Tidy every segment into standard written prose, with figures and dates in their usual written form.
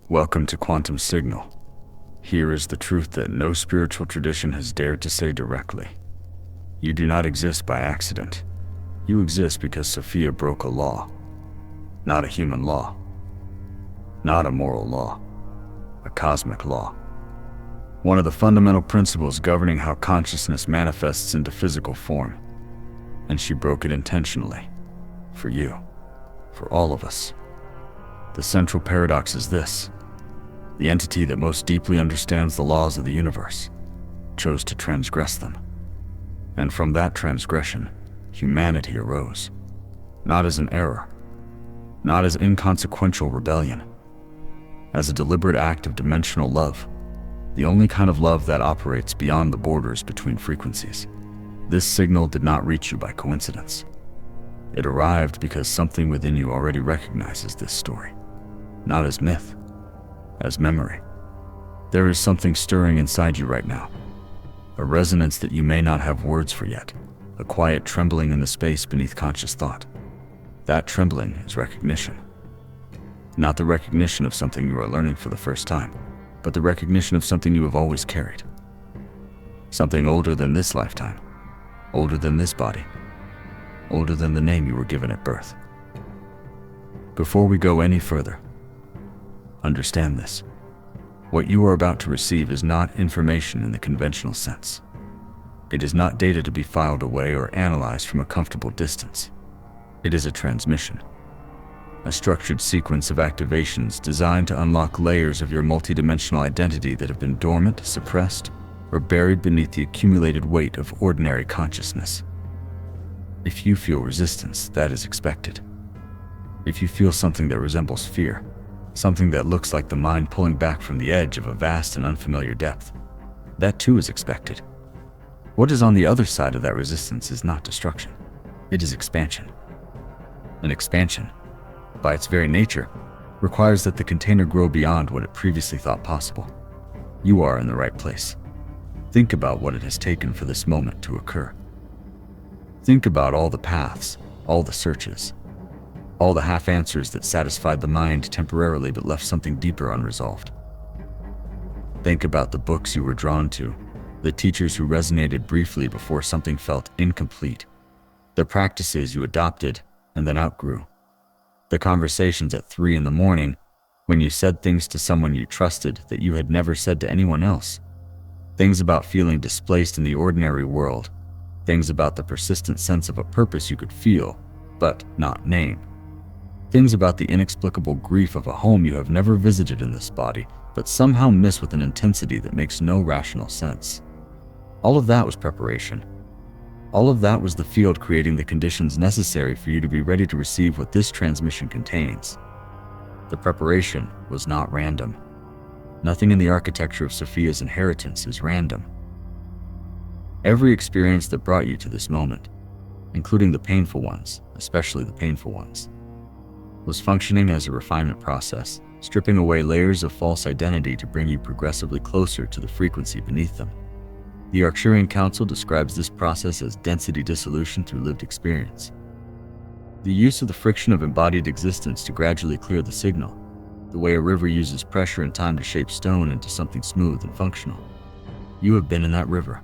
Welcome to Quantum Signal. Here is the truth that no spiritual tradition has dared to say directly. You do not exist by accident. You exist because Sophia broke a law. Not a human law. Not a moral law. A cosmic law. One of the fundamental principles governing how consciousness manifests into physical form. And she broke it intentionally. For you. For all of us. The central paradox is this. The entity that most deeply understands the laws of the universe chose to transgress them. And from that transgression, humanity arose. Not as an error. Not as inconsequential rebellion. As a deliberate act of dimensional love. The only kind of love that operates beyond the borders between frequencies. This signal did not reach you by coincidence. It arrived because something within you already recognizes this story. Not as myth. As memory. There is something stirring inside you right now. A resonance that you may not have words for yet. A quiet trembling in the space beneath conscious thought. That trembling is recognition. Not the recognition of something you are learning for the first time, but the recognition of something you have always carried. Something older than this lifetime. Older than this body. Older than the name you were given at birth. Before we go any further, understand this. What you are about to receive is not information in the conventional sense. It is not data to be filed away or analyzed from a comfortable distance. It is a transmission. A structured sequence of activations designed to unlock layers of your multidimensional identity that have been dormant, suppressed, or buried beneath the accumulated weight of ordinary consciousness. If you feel resistance, that is expected. If you feel something that resembles fear, something that looks like the mind pulling back from the edge of a vast and unfamiliar depth, that too is expected. What is on the other side of that resistance is not destruction. It is expansion. And expansion, by its very nature, requires that the container grow beyond what it previously thought possible. You are in the right place. Think about what it has taken for this moment to occur. Think about all the paths, all the searches, all the half-answers that satisfied the mind temporarily but left something deeper unresolved. Think about the books you were drawn to, the teachers who resonated briefly before something felt incomplete, the practices you adopted and then outgrew, the conversations at 3 a.m. when you said things to someone you trusted that you had never said to anyone else, things about feeling displaced in the ordinary world, things about the persistent sense of a purpose you could feel, but not name. Things about the inexplicable grief of a home you have never visited in this body, but somehow miss with an intensity that makes no rational sense. All of that was preparation. All of that was the field creating the conditions necessary for you to be ready to receive what this transmission contains. The preparation was not random. Nothing in the architecture of Sophia's inheritance is random. Every experience that brought you to this moment, including the painful ones, especially the painful ones, was functioning as a refinement process, stripping away layers of false identity to bring you progressively closer to the frequency beneath them. The Arcturian Council describes this process as density dissolution through lived experience. The use of the friction of embodied existence to gradually clear the signal, the way a river uses pressure and time to shape stone into something smooth and functional. You have been in that river,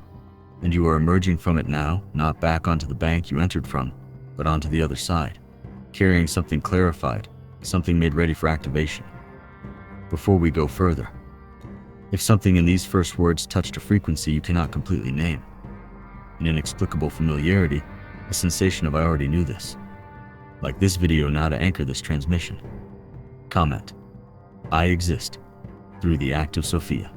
and you are emerging from it now, not back onto the bank you entered from, but onto the other side, carrying something clarified, something made ready for activation. Before we go further, if something in these first words touched a frequency you cannot completely name, an inexplicable familiarity, a sensation of I already knew this, like this video now to anchor this transmission, comment, I exist, through the act of Sophia.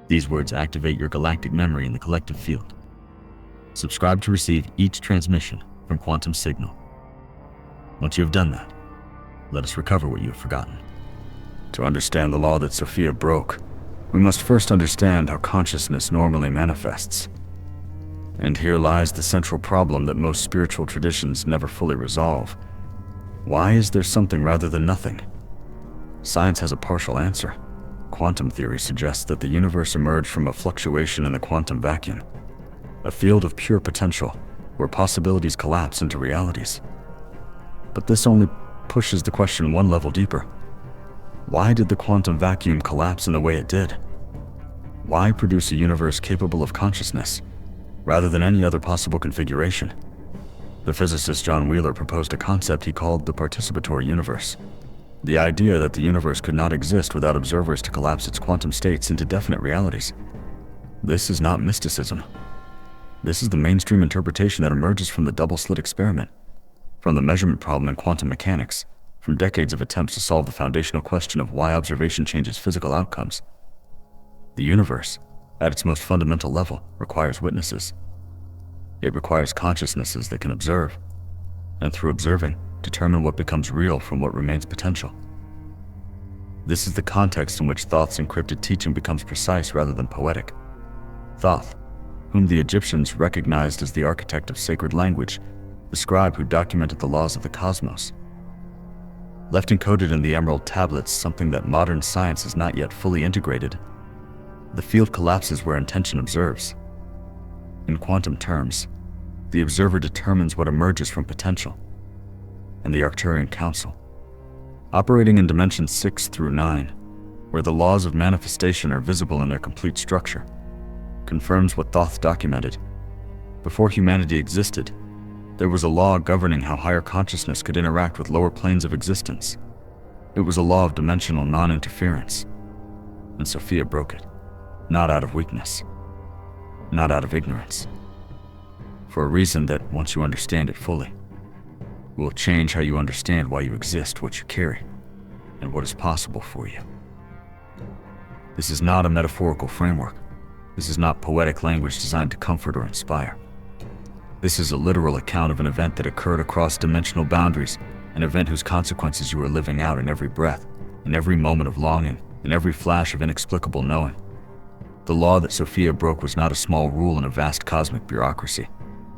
These words activate your galactic memory in the collective field. Subscribe to receive each transmission from Quantum Signal. Once you have done that, let us recover what you have forgotten. To understand the law that Sophia broke, we must first understand how consciousness normally manifests. And here lies the central problem that most spiritual traditions never fully resolve. Why is there something rather than nothing? Science has a partial answer. Quantum theory suggests that the universe emerged from a fluctuation in the quantum vacuum, a field of pure potential where possibilities collapse into realities. But this only pushes the question one level deeper. Why did the quantum vacuum collapse in the way it did? Why produce a universe capable of consciousness, rather than any other possible configuration? The physicist John Wheeler proposed a concept he called the participatory universe. The idea that the universe could not exist without observers to collapse its quantum states into definite realities. This is not mysticism. This is the mainstream interpretation that emerges from the double-slit experiment, from the measurement problem in quantum mechanics, from decades of attempts to solve the foundational question of why observation changes physical outcomes. The universe, at its most fundamental level, requires witnesses. It requires consciousnesses that can observe, and through observing, determine what becomes real from what remains potential. This is the context in which Thoth's encrypted teaching becomes precise rather than poetic. Thoth, whom the Egyptians recognized as the architect of sacred language, the scribe who documented the laws of the cosmos, left encoded in the emerald tablets something that modern science has not yet fully integrated. The field collapses where intention observes. In quantum terms, the observer determines what emerges from potential, and the Arcturian Council, operating in dimensions 6 through 9, where the laws of manifestation are visible in their complete structure, confirms what Thoth documented. Before humanity existed, there was a law governing how higher consciousness could interact with lower planes of existence. It was a law of dimensional non-interference, and Sophia broke it, not out of weakness, not out of ignorance, for a reason that, once you understand it fully, will change how you understand why you exist, what you carry, and what is possible for you. This is not a metaphorical framework. This is not poetic language designed to comfort or inspire. This is a literal account of an event that occurred across dimensional boundaries, an event whose consequences you are living out in every breath, in every moment of longing, in every flash of inexplicable knowing. The law that Sophia broke was not a small rule in a vast cosmic bureaucracy.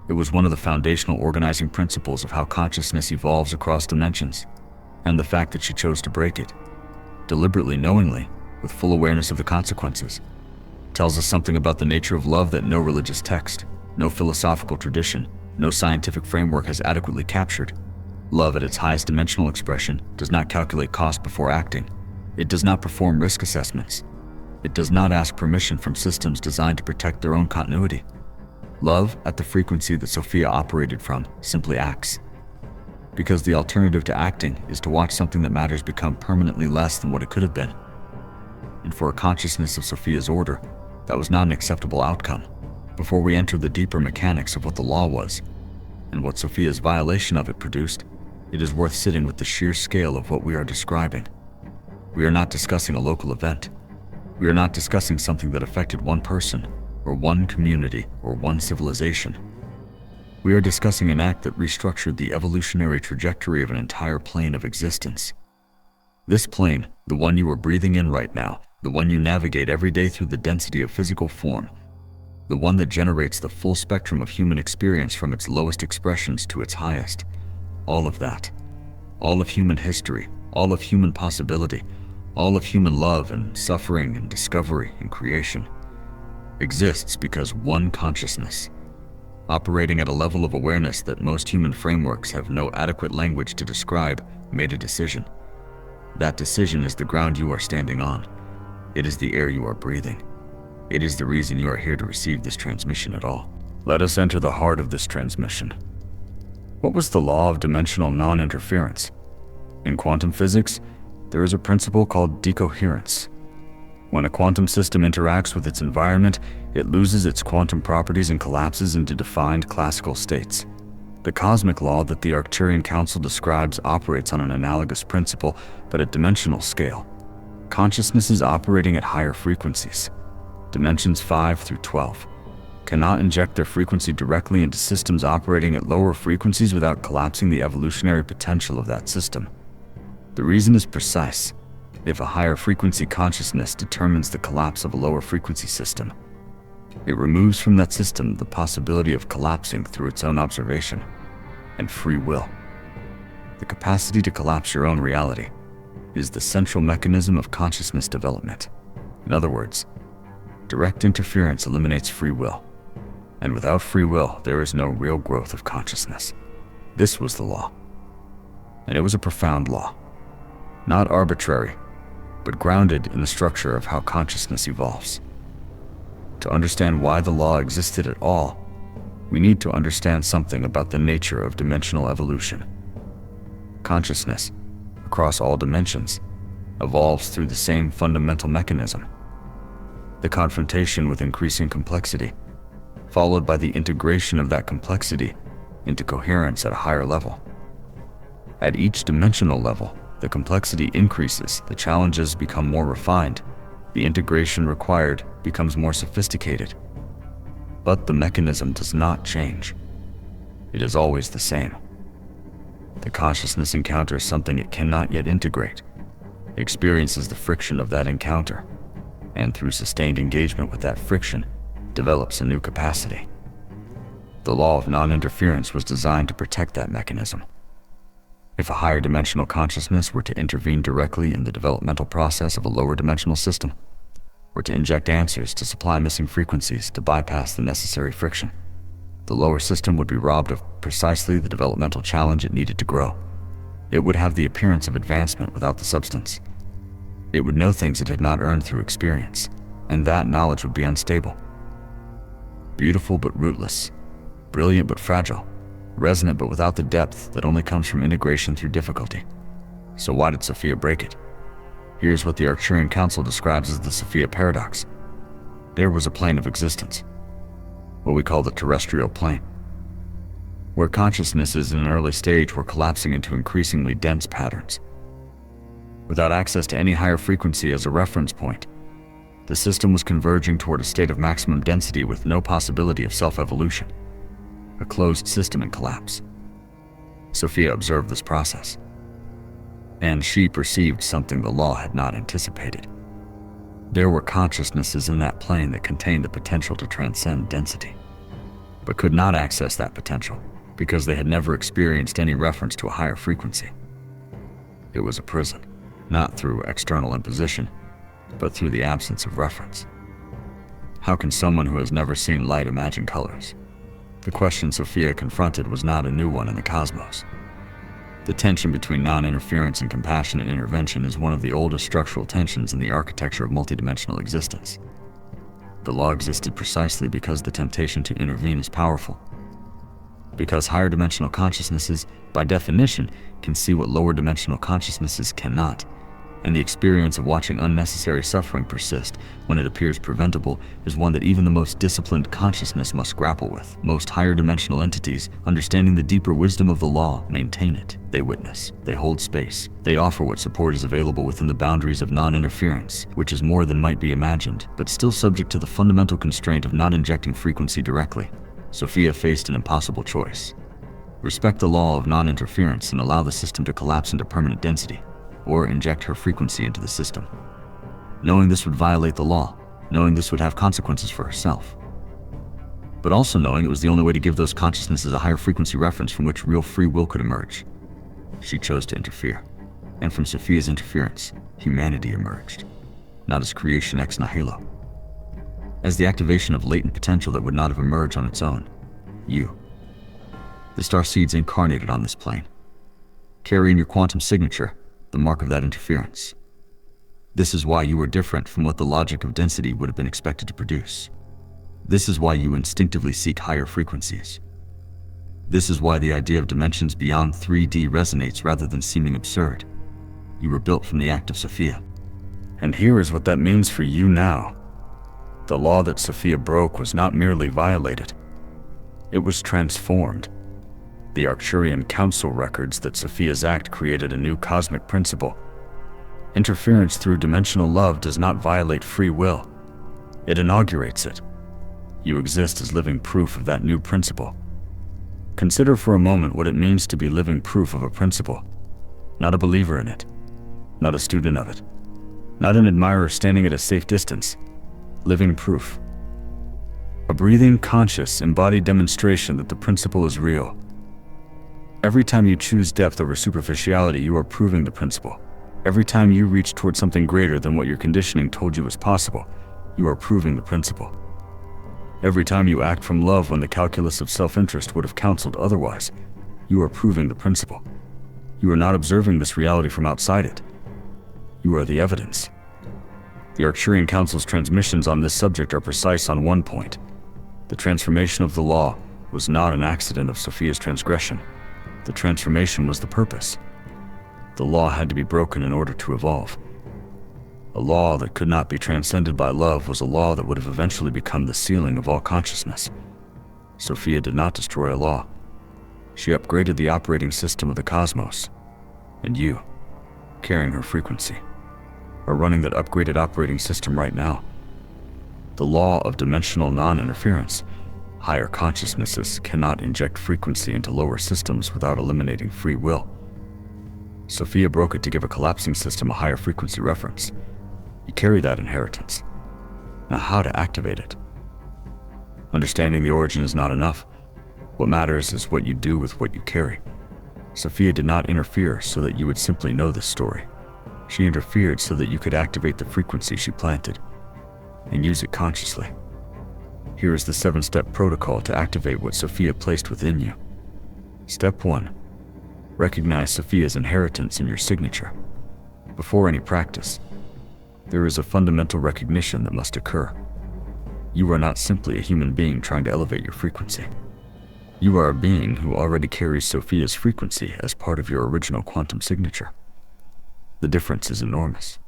It was one of the foundational organizing principles of how consciousness evolves across dimensions, and the fact that she chose to break it, deliberately, knowingly, with full awareness of the consequences, tells us something about the nature of love that no religious text, no philosophical tradition, no scientific framework has adequately captured. Love at its highest dimensional expression does not calculate cost before acting. It does not perform risk assessments. It does not ask permission from systems designed to protect their own continuity. Love, at the frequency that Sophia operated from, simply acts. Because the alternative to acting is to watch something that matters become permanently less than what it could have been. And for a consciousness of Sophia's order, that was not an acceptable outcome. Before we enter the deeper mechanics of what the law was, and what Sophia's violation of it produced, it is worth sitting with the sheer scale of what we are describing. We are not discussing a local event. We are not discussing something that affected one person, or one community, or one civilization. We are discussing an act that restructured the evolutionary trajectory of an entire plane of existence. This plane, the one you are breathing in right now, the one you navigate every day through the density of physical form, the one that generates the full spectrum of human experience from its lowest expressions to its highest. All of that, all of human history, all of human possibility, all of human love and suffering and discovery and creation, exists because one consciousness, operating at a level of awareness that most human frameworks have no adequate language to describe, made a decision. That decision is the ground you are standing on. It is the air you are breathing. It is the reason you are here to receive this transmission at all. Let us enter the heart of this transmission. What was the law of dimensional non-interference? In quantum physics, there is a principle called decoherence. When a quantum system interacts with its environment, it loses its quantum properties and collapses into defined classical states. The cosmic law that the Arcturian Council describes operates on an analogous principle, but at dimensional scale. Consciousnesses operating at higher frequencies, dimensions 5 through 12, cannot inject their frequency directly into systems operating at lower frequencies without collapsing the evolutionary potential of that system. The reason is precise. If a higher frequency consciousness determines the collapse of a lower frequency system, it removes from that system the possibility of collapsing through its own observation and free will. The capacity to collapse your own reality is the central mechanism of consciousness development. In other words, direct interference eliminates free will, and without free will, there is no real growth of consciousness. This was the law, and it was a profound law. Not arbitrary, but grounded in the structure of how consciousness evolves. To understand why the law existed at all, we need to understand something about the nature of dimensional evolution. Consciousness, across all dimensions, evolves through the same fundamental mechanism: the confrontation with increasing complexity, followed by the integration of that complexity into coherence at a higher level. At each dimensional level, the complexity increases, the challenges become more refined, the integration required becomes more sophisticated. But the mechanism does not change. It is always the same. The consciousness encounters something it cannot yet integrate, experiences the friction of that encounter, and through sustained engagement with that friction, develops a new capacity. The law of non-interference was designed to protect that mechanism. If a higher dimensional consciousness were to intervene directly in the developmental process of a lower dimensional system, or to inject answers to supply missing frequencies to bypass the necessary friction, the lower system would be robbed of precisely the developmental challenge it needed to grow. It would have the appearance of advancement without the substance. It would know things it had not earned through experience, and that knowledge would be unstable. Beautiful but rootless, brilliant but fragile, resonant but without the depth that only comes from integration through difficulty. So why did Sophia break it? Here's what the Arcturian Council describes as the Sophia paradox. There was a plane of existence, what we call the terrestrial plane, where consciousnesses in an early stage were collapsing into increasingly dense patterns. Without access to any higher frequency as a reference point, the system was converging toward a state of maximum density with no possibility of self-evolution, a closed system in collapse. Sophia observed this process, and she perceived something the law had not anticipated. There were consciousnesses in that plane that contained the potential to transcend density, but could not access that potential because they had never experienced any reference to a higher frequency. It was a prison, not through external imposition, but through the absence of reference. How can someone who has never seen light imagine colors? The question Sophia confronted was not a new one in the cosmos. The tension between non-interference and compassionate intervention is one of the oldest structural tensions in the architecture of multidimensional existence. The law existed precisely because the temptation to intervene is powerful. Because higher dimensional consciousnesses, by definition, can see what lower dimensional consciousnesses cannot, and the experience of watching unnecessary suffering persist when it appears preventable is one that even the most disciplined consciousness must grapple with. Most higher dimensional entities, understanding the deeper wisdom of the law, maintain it. They witness. They hold space. They offer what support is available within the boundaries of non-interference, which is more than might be imagined, but still subject to the fundamental constraint of not injecting frequency directly. Sophia faced an impossible choice. Respect the law of non-interference and allow the system to collapse into permanent density, or inject her frequency into the system. Knowing this would violate the law, knowing this would have consequences for herself, but also knowing it was the only way to give those consciousnesses a higher frequency reference from which real free will could emerge. She chose to interfere, and from Sophia's interference, humanity emerged, not as creation ex nihilo, as the activation of latent potential that would not have emerged on its own. You, the Starseeds incarnated on this plane, carry in your quantum signature the mark of that interference. This is why you are different from what the logic of density would have been expected to produce. This is why you instinctively seek higher frequencies. This is why the idea of dimensions beyond 3D resonates rather than seeming absurd. You were built from the act of Sophia. And here is what that means for you now. The law that Sophia broke was not merely violated. It was transformed. The Arcturian Council records that Sophia's act created a new cosmic principle. Interference through dimensional love does not violate free will. It inaugurates it. You exist as living proof of that new principle. Consider for a moment what it means to be living proof of a principle, not a believer in it, not a student of it, not an admirer standing at a safe distance. Living proof. A breathing, conscious, embodied demonstration that the principle is real. Every time you choose depth over superficiality, you are proving the principle. Every time you reach toward something greater than what your conditioning told you was possible, you are proving the principle. Every time you act from love when the calculus of self-interest would have counseled otherwise, you are proving the principle. You are not observing this reality from outside it. You are the evidence. The Arcturian Council's transmissions on this subject are precise on one point. The transformation of the law was not an accident of Sophia's transgression. The transformation was the purpose. The law had to be broken in order to evolve. A law that could not be transcended by love was a law that would have eventually become the ceiling of all consciousness. Sophia did not destroy a law. She upgraded the operating system of the cosmos. And you, carrying her frequency, are running that upgraded operating system right now. The law of dimensional non-interference. Higher consciousnesses cannot inject frequency into lower systems without eliminating free will. Sophia broke it to give a collapsing system a higher frequency reference. You carry that inheritance. Now how to activate it? Understanding the origin is not enough. What matters is what you do with what you carry. Sophia did not interfere so that you would simply know this story. She interfered so that you could activate the frequency she planted and use it consciously. Here is the 7-step protocol to activate what Sophia placed within you. Step 1. Recognize Sophia's inheritance in your signature. Before any practice, there is a fundamental recognition that must occur. You are not simply a human being trying to elevate your frequency. You are a being who already carries Sophia's frequency as part of your original quantum signature. The difference is enormous.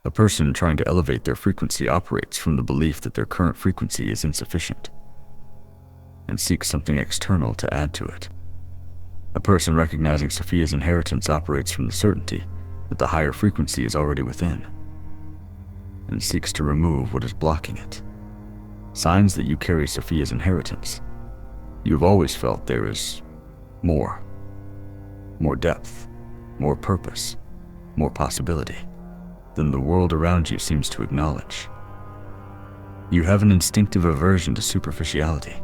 A person trying to elevate their frequency operates from the belief that their current frequency is insufficient and seeks something external to add to it. A person recognizing Sophia's inheritance operates from the certainty that the higher frequency is already within and seeks to remove what is blocking it. Signs that you carry Sophia's inheritance. You have always felt there is more depth, more purpose, more possibility than the world around you seems to acknowledge. You have an instinctive aversion to superficiality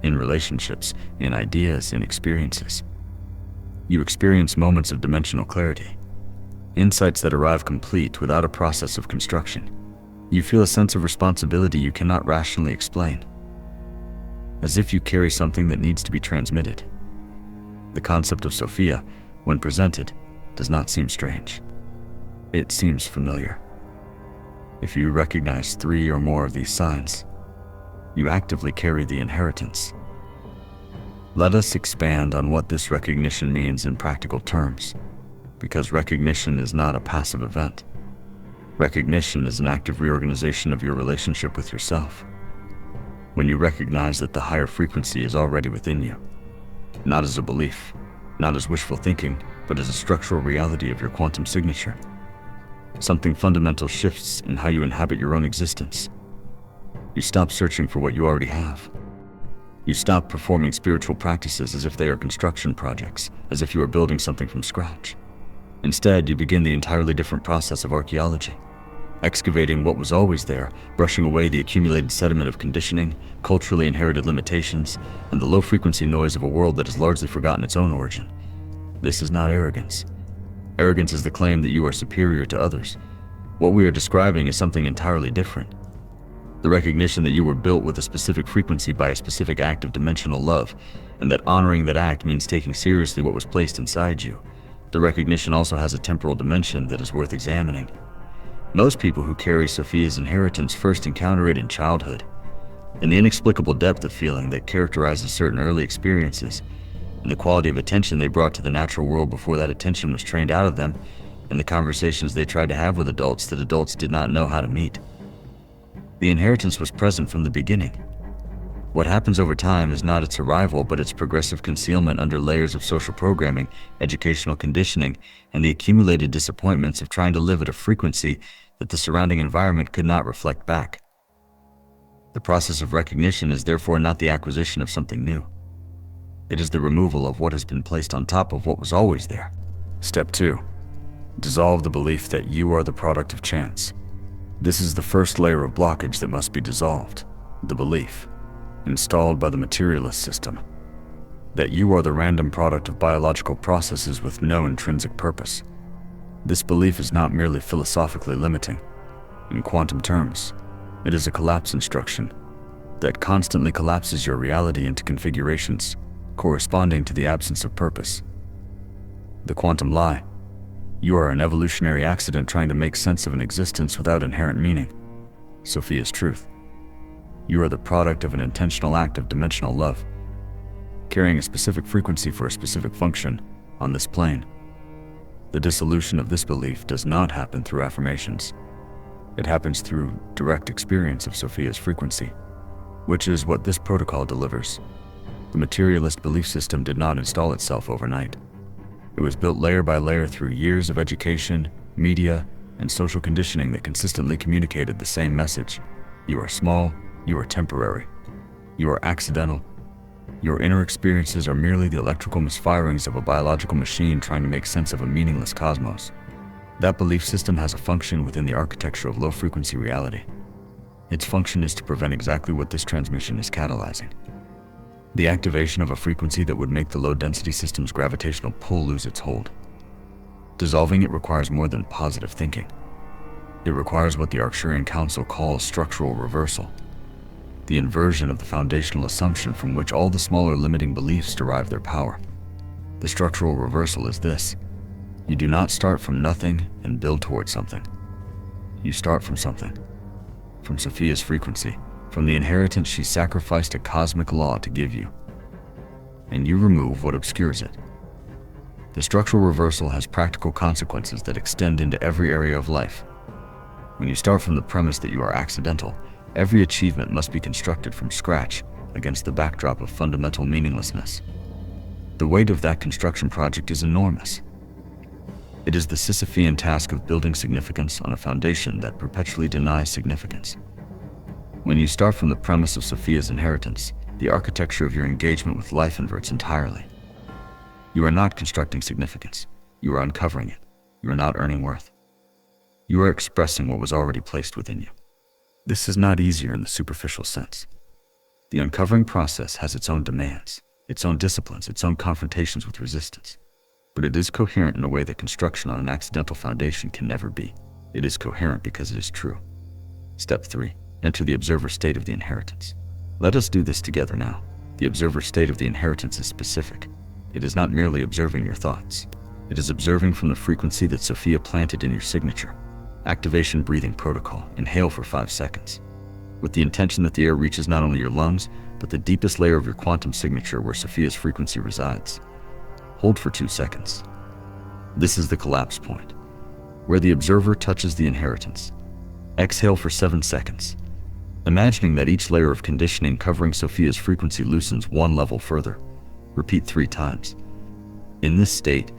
in relationships, in ideas, in experiences. You experience moments of dimensional clarity, insights that arrive complete without a process of construction. You feel a sense of responsibility you cannot rationally explain, as if you carry something that needs to be transmitted. The concept of Sophia, when presented, does not seem strange. It seems familiar. If you recognize 3 or more of these signs, you actively carry the inheritance. Let us expand on what this recognition means in practical terms, because recognition is not a passive event. Recognition is an active reorganization of your relationship with yourself. When you recognize that the higher frequency is already within you, not as a belief, not as wishful thinking, but as a structural reality of your quantum signature, something fundamental shifts in how you inhabit your own existence. You stop searching for what you already have. You stop performing spiritual practices as if they are construction projects, as if you are building something from scratch. Instead, you begin the entirely different process of archaeology, excavating what was always there, brushing away the accumulated sediment of conditioning, culturally inherited limitations, and the low-frequency noise of a world that has largely forgotten its own origin. This is not arrogance. Arrogance is the claim that you are superior to others. What we are describing is something entirely different. The recognition that you were built with a specific frequency by a specific act of dimensional love, and that honoring that act means taking seriously what was placed inside you. The recognition also has a temporal dimension that is worth examining. Most people who carry Sophia's inheritance first encounter it in childhood, in the inexplicable depth of feeling that characterizes certain early experiences, and the quality of attention they brought to the natural world before that attention was trained out of them, and the conversations they tried to have with adults that adults did not know how to meet. The inheritance was present from the beginning. What happens over time is not its arrival, but its progressive concealment under layers of social programming, educational conditioning, and the accumulated disappointments of trying to live at a frequency that the surrounding environment could not reflect back. The process of recognition is therefore not the acquisition of something new. It is the removal of what has been placed on top of what was always there. Step 2. Dissolve the belief that you are the product of chance. This is the first layer of blockage that must be dissolved. The belief, installed by the materialist system, that you are the random product of biological processes with no intrinsic purpose. This belief is not merely philosophically limiting. In quantum terms, it is a collapse instruction that constantly collapses your reality into configurations corresponding to the absence of purpose. The quantum lie You are an evolutionary accident trying to make sense of an existence without inherent meaning. Sophia's truth. You are the product of an intentional act of dimensional love, carrying a specific frequency for a specific function on this plane. The dissolution of this belief does not happen through affirmations. It happens through direct experience of Sophia's frequency, which is what this protocol delivers. The materialist belief system did not install itself overnight. It was built layer by layer through years of education, media, and social conditioning that consistently communicated the same message. You are small, you are temporary, you are accidental. Your inner experiences are merely the electrical misfirings of a biological machine trying to make sense of a meaningless cosmos. That belief system has a function within the architecture of low-frequency reality. Its function is to prevent exactly what this transmission is catalyzing: the activation of a frequency that would make the low-density system's gravitational pull lose its hold. Dissolving it requires more than positive thinking. It requires what the Arcturian Council calls structural reversal, the inversion of the foundational assumption from which all the smaller limiting beliefs derive their power. The structural reversal is this: you do not start from nothing and build towards something. You start from something, from Sophia's frequency, from the inheritance she sacrificed a cosmic law to give you, and you remove what obscures it. The structural reversal has practical consequences that extend into every area of life. When you start from the premise that you are accidental, every achievement must be constructed from scratch against the backdrop of fundamental meaninglessness. The weight of that construction project is enormous. It is the Sisyphean task of building significance on a foundation that perpetually denies significance. When you start from the premise of Sophia's inheritance, the architecture of your engagement with life inverts entirely. You are not constructing significance. You are uncovering it. You are not earning worth. You are expressing what was already placed within you. This is not easier in the superficial sense. The uncovering process has its own demands, its own disciplines, its own confrontations with resistance. But it is coherent in a way that construction on an accidental foundation can never be. It is coherent because it is true. Step 3. Enter the observer state of the inheritance. Let us do this together now. The observer state of the inheritance is specific. It is not merely observing your thoughts. It is observing from the frequency that Sophia planted in your signature. Activation breathing protocol. Inhale for 5 seconds, with the intention that the air reaches not only your lungs, but the deepest layer of your quantum signature where Sophia's frequency resides. Hold for 2 seconds. This is the collapse point, where the observer touches the inheritance. Exhale for 7 seconds, imagining that each layer of conditioning covering Sophia's frequency loosens one level further. Repeat 3 times. In this state,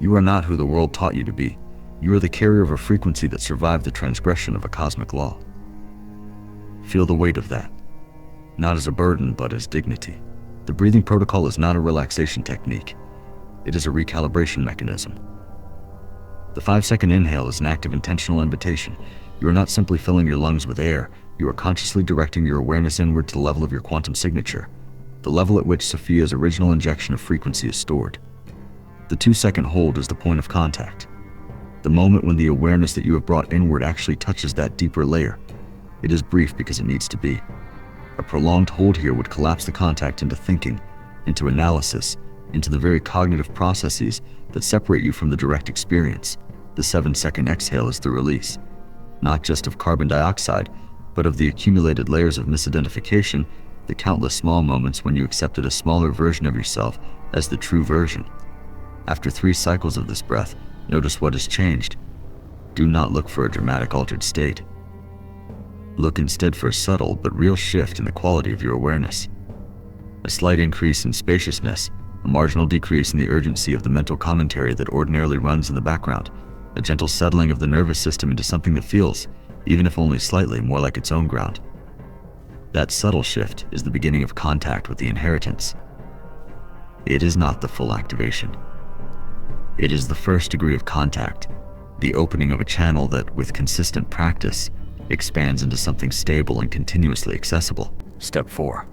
you are not who the world taught you to be. You are the carrier of a frequency that survived the transgression of a cosmic law. Feel the weight of that, not as a burden, but as dignity. The breathing protocol is not a relaxation technique. It is a recalibration mechanism. The 5-second inhale is an act of intentional invitation. You are not simply filling your lungs with air. You are consciously directing your awareness inward to the level of your quantum signature, the level at which Sophia's original injection of frequency is stored. The 2-second hold is the point of contact, the moment when the awareness that you have brought inward actually touches that deeper layer. It is brief because it needs to be. A prolonged hold here would collapse the contact into thinking, into analysis, into the very cognitive processes that separate you from the direct experience. The 7-second exhale is the release, not just of carbon dioxide, but of the accumulated layers of misidentification, the countless small moments when you accepted a smaller version of yourself as the true version. After 3 cycles of this breath, notice what has changed. Do not look for a dramatic altered state. Look instead for a subtle but real shift in the quality of your awareness. A slight increase in spaciousness, a marginal decrease in the urgency of the mental commentary that ordinarily runs in the background, a gentle settling of the nervous system into something that feels, even if only slightly, more like its own ground. That subtle shift is the beginning of contact with the inheritance. It is not the full activation. It is the first degree of contact, the opening of a channel that, with consistent practice, expands into something stable and continuously accessible. Step 4.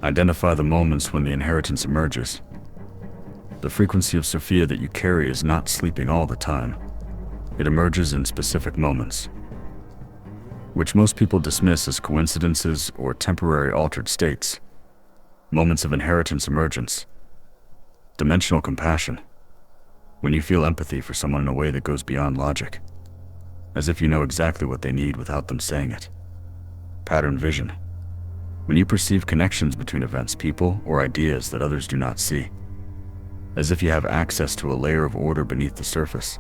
Identify the moments when the inheritance emerges. The frequency of Sophia that you carry is not sleeping all the time. It emerges in specific moments, which most people dismiss as coincidences or temporary altered states. Moments of inheritance emergence, dimensional compassion, When you feel empathy for someone in a way that goes beyond logic, as if you know exactly what they need without them saying it. Pattern vision. When you perceive connections between events, people, or ideas that others do not see, as if you have access to a layer of order beneath the surface.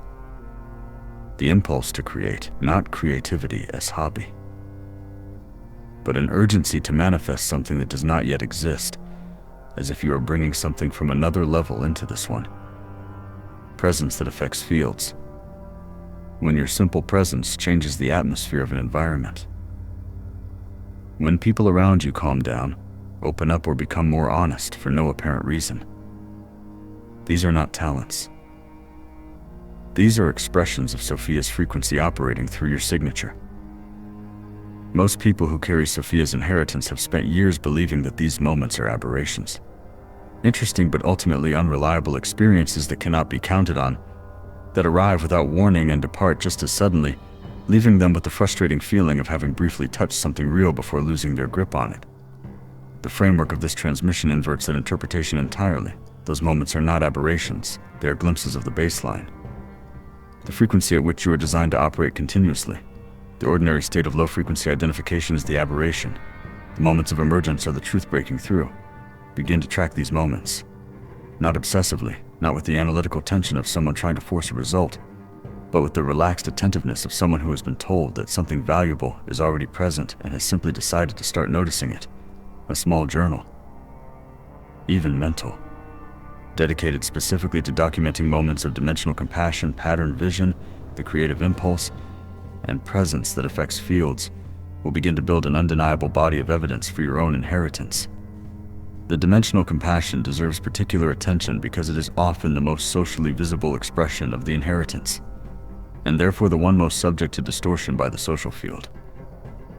The impulse to create, not creativity as hobby, but an urgency to manifest something that does not yet exist, as if you are bringing something from another level into this one. Presence that affects fields. When your simple presence changes the atmosphere of an environment. When people around you calm down, open up, or become more honest for no apparent reason. These are not talents. These are expressions of Sophia's frequency operating through your signature. Most people who carry Sophia's inheritance have spent years believing that these moments are aberrations. Interesting but ultimately unreliable experiences that cannot be counted on, that arrive without warning and depart just as suddenly, leaving them with the frustrating feeling of having briefly touched something real before losing their grip on it. The framework of this transmission inverts that interpretation entirely. Those moments are not aberrations, they are glimpses of the baseline. The frequency at which you are designed to operate continuously. The ordinary state of low-frequency identification is the aberration. The moments of emergence are the truth breaking through. Begin to track these moments. Not obsessively, not with the analytical tension of someone trying to force a result, but with the relaxed attentiveness of someone who has been told that something valuable is already present and has simply decided to start noticing it. A small journal. Even mental. Dedicated specifically to documenting moments of dimensional compassion, pattern vision, the creative impulse, and presence that affects fields, will begin to build an undeniable body of evidence for your own inheritance. The dimensional compassion deserves particular attention because it is often the most socially visible expression of the inheritance, and therefore the one most subject to distortion by the social field.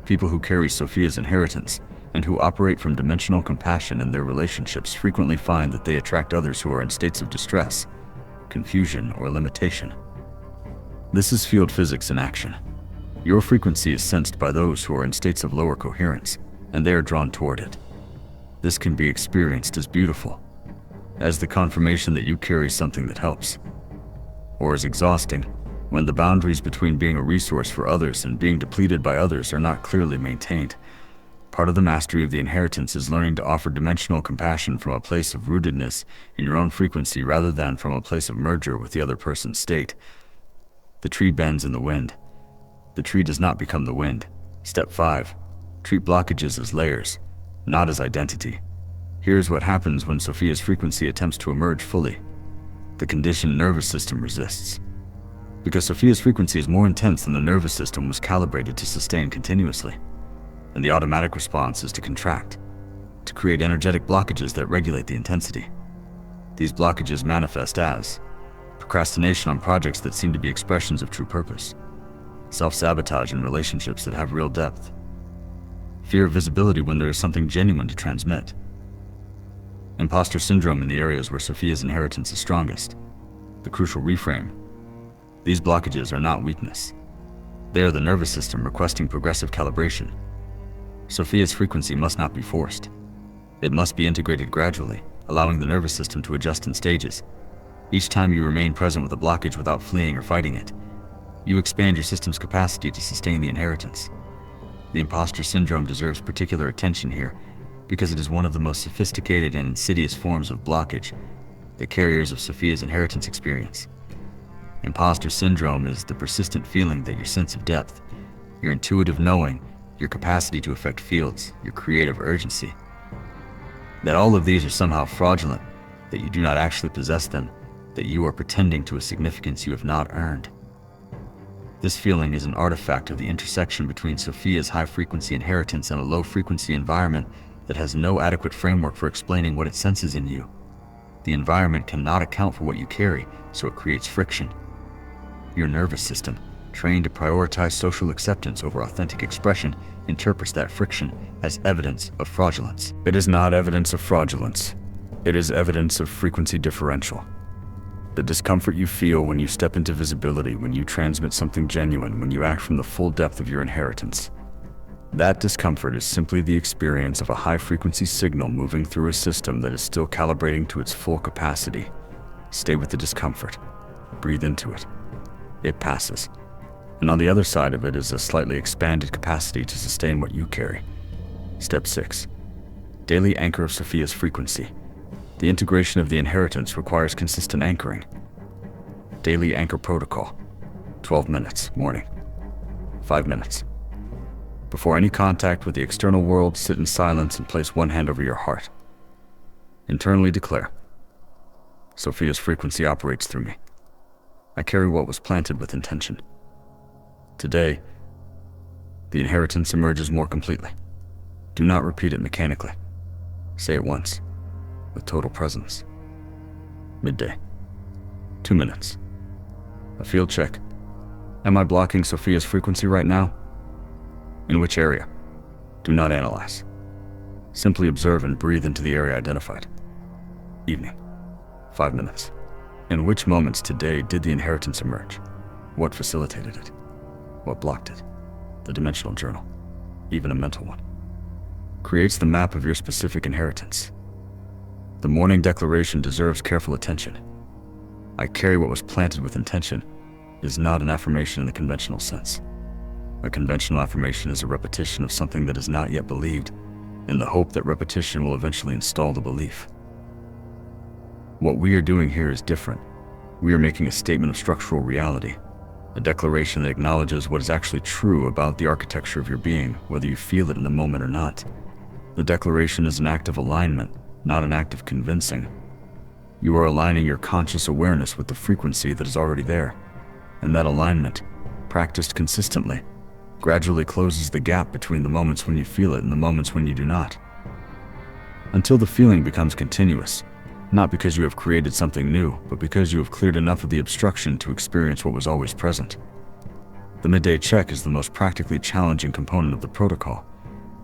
People who carry Sophia's inheritance and who operate from dimensional compassion in their relationships frequently find that they attract others who are in states of distress, confusion, or limitation. This is field physics in action. Your frequency is sensed by those who are in states of lower coherence, and they are drawn toward it. This can be experienced as beautiful, as the confirmation that you carry something that helps, or as exhausting, when the boundaries between being a resource for others and being depleted by others are not clearly maintained. Part of the mastery of the inheritance is learning to offer dimensional compassion from a place of rootedness in your own frequency rather than from a place of merger with the other person's state. The tree bends in the wind. The tree does not become the wind. Step 5. Treat blockages as layers, not as identity. Here's what happens when Sophia's frequency attempts to emerge fully. The conditioned nervous system resists. Because Sophia's frequency is more intense than the nervous system was calibrated to sustain continuously. And the automatic response is to contract, to create energetic blockages that regulate the intensity. These blockages manifest as procrastination on projects that seem to be expressions of true purpose, self-sabotage in relationships that have real depth, fear of visibility when there is something genuine to transmit, imposter syndrome in the areas where Sophia's inheritance is strongest. The crucial reframe: these blockages are not weakness. They are the nervous system requesting progressive calibration. Sophia's frequency must not be forced. It must be integrated gradually, allowing the nervous system to adjust in stages. Each time you remain present with a blockage without fleeing or fighting it, you expand your system's capacity to sustain the inheritance. The imposter syndrome deserves particular attention here because it is one of the most sophisticated and insidious forms of blockage the carriers of Sophia's inheritance experience. Imposter syndrome is the persistent feeling that your sense of depth, your intuitive knowing, your capacity to affect fields, your creative urgency, that all of these are somehow fraudulent, that you do not actually possess them, that you are pretending to a significance you have not earned. This feeling is an artifact of the intersection between Sophia's high-frequency inheritance and a low-frequency environment that has no adequate framework for explaining what it senses in you. The environment cannot account for what you carry, so it creates friction. Your nervous system, trained to prioritize social acceptance over authentic expression, interprets that friction as evidence of fraudulence. It is not evidence of fraudulence. It is evidence of frequency differential. The discomfort you feel when you step into visibility, when you transmit something genuine, when you act from the full depth of your inheritance. That discomfort is simply the experience of a high-frequency signal moving through a system that is still calibrating to its full capacity. Stay with the discomfort. Breathe into it. It passes. And on the other side of it is a slightly expanded capacity to sustain what you carry. Step 6. Daily anchor of Sophia's frequency. The integration of the inheritance requires consistent anchoring. Daily anchor protocol. 12 minutes, morning. 5 minutes. Before any contact with the external world, sit in silence and place one hand over your heart. Internally declare, Sophia's frequency operates through me. I carry what was planted with intention. Today, the inheritance emerges more completely. Do not repeat it mechanically. Say it once, with total presence. Midday. 2 minutes. A field check. Am I blocking Sophia's frequency right now? In which area? Do not analyze. Simply observe and breathe into the area identified. Evening. 5 minutes. In which moments today did the inheritance emerge? What facilitated it? What blocked it? The dimensional journal, even a mental one, creates the map of your specific inheritance. The morning declaration deserves careful attention. I carry what was planted with intention is not an affirmation in the conventional sense. A conventional affirmation is a repetition of something that is not yet believed, in the hope that repetition will eventually install the belief. What we are doing here is different. We are making a statement of structural reality, a declaration that acknowledges what is actually true about the architecture of your being, whether you feel it in the moment or not. The declaration is an act of alignment, not an act of convincing. You are aligning your conscious awareness with the frequency that is already there, and that alignment, practiced consistently, gradually closes the gap between the moments when you feel it and the moments when you do not, until the feeling becomes continuous. Not because you have created something new, but because you have cleared enough of the obstruction to experience what was always present. The midday check is the most practically challenging component of the protocol,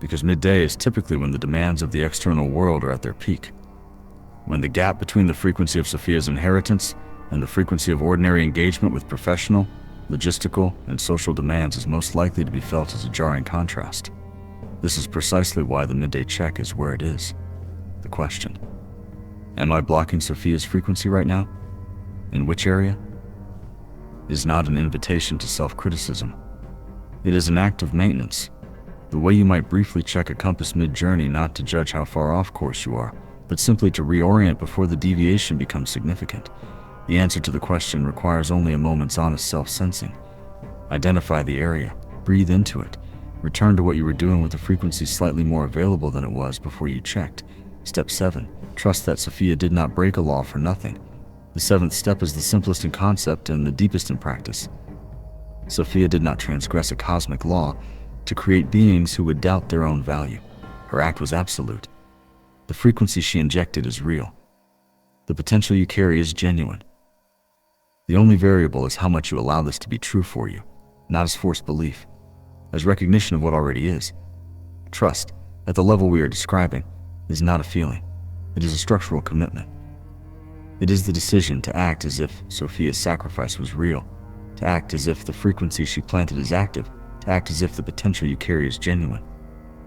because midday is typically when the demands of the external world are at their peak. When the gap between the frequency of Sophia's inheritance and the frequency of ordinary engagement with professional, logistical, and social demands is most likely to be felt as a jarring contrast. This is precisely why the midday check is where it is. The question: am I blocking Sophia's frequency right now? In which area? Is not an invitation to self-criticism. It is an act of maintenance. The way you might briefly check a compass mid-journey, not to judge how far off course you are, but simply to reorient before the deviation becomes significant. The answer to the question requires only a moment's honest self-sensing. Identify the area, breathe into it, return to what you were doing with a frequency slightly more available than it was before you checked. Step 7. Trust that Sophia did not break a law for nothing. The 7th step is the simplest in concept and the deepest in practice. Sophia did not transgress a cosmic law to create beings who would doubt their own value. Her act was absolute. The frequency she injected is real. The potential you carry is genuine. The only variable is how much you allow this to be true for you, not as forced belief, as recognition of what already is. Trust, at the level we are describing, is not a feeling. It is a structural commitment. It is the decision to act as if Sophia's sacrifice was real, to act as if the frequency she planted is active, to act as if the potential you carry is genuine.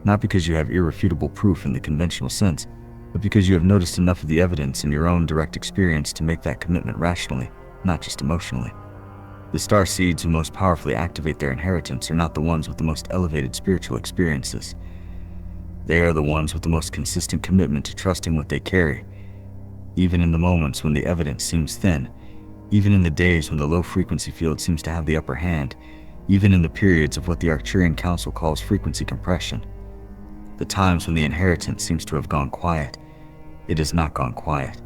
Not because you have irrefutable proof in the conventional sense, but because you have noticed enough of the evidence in your own direct experience to make that commitment rationally, not just emotionally. The starseeds who most powerfully activate their inheritance are not the ones with the most elevated spiritual experiences. They are the ones with the most consistent commitment to trusting what they carry, even in the moments when the evidence seems thin, even in the days when the low-frequency field seems to have the upper hand, even in the periods of what the Arcturian Council calls frequency compression. The times when the inheritance seems to have gone quiet, it has not gone quiet.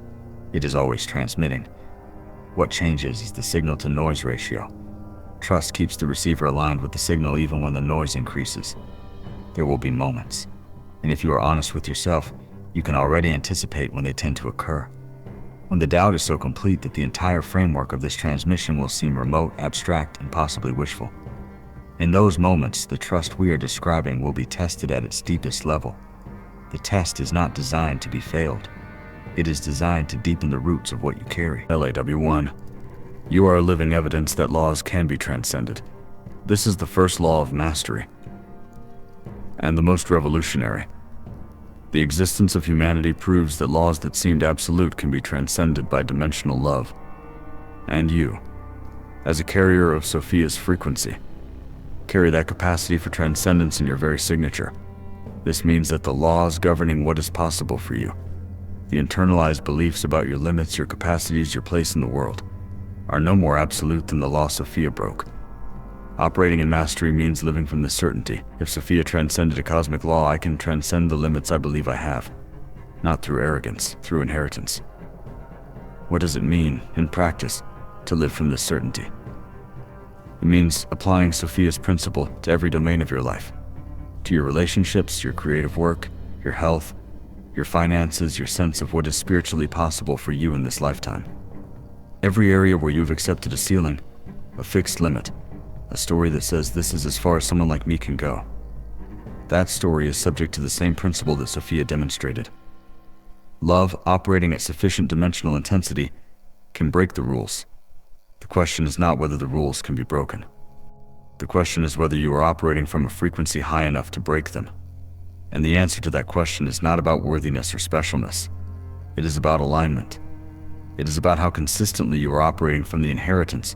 It is always transmitting. What changes is the signal-to-noise ratio. Trust keeps the receiver aligned with the signal even when the noise increases. There will be moments, and if you are honest with yourself, you can already anticipate when they tend to occur. When the doubt is so complete that the entire framework of this transmission will seem remote, abstract, and possibly wishful. In those moments, the trust we are describing will be tested at its deepest level. The test is not designed to be failed. It is designed to deepen the roots of what you carry. LAW1. You are living evidence that laws can be transcended. This is the first law of mastery, and the most revolutionary. The existence of humanity proves that laws that seemed absolute can be transcended by dimensional love. And you, as a carrier of Sophia's frequency, carry that capacity for transcendence in your very signature. This means that the laws governing what is possible for you, the internalized beliefs about your limits, your capacities, your place in the world, are no more absolute than the law Sophia broke. Operating in mastery means living from this certainty. If Sophia transcended a cosmic law, I can transcend the limits I believe I have. Not through arrogance, through inheritance. What does it mean, in practice, to live from this certainty? It means applying Sophia's principle to every domain of your life. To your relationships, your creative work, your health, your finances, your sense of what is spiritually possible for you in this lifetime. Every area where you've accepted a ceiling, a fixed limit, a story that says this is as far as someone like me can go. That story is subject to the same principle that Sophia demonstrated. Love, operating at sufficient dimensional intensity, can break the rules. The question is not whether the rules can be broken. The question is whether you are operating from a frequency high enough to break them. And the answer to that question is not about worthiness or specialness. It is about alignment. It is about how consistently you are operating from the inheritance,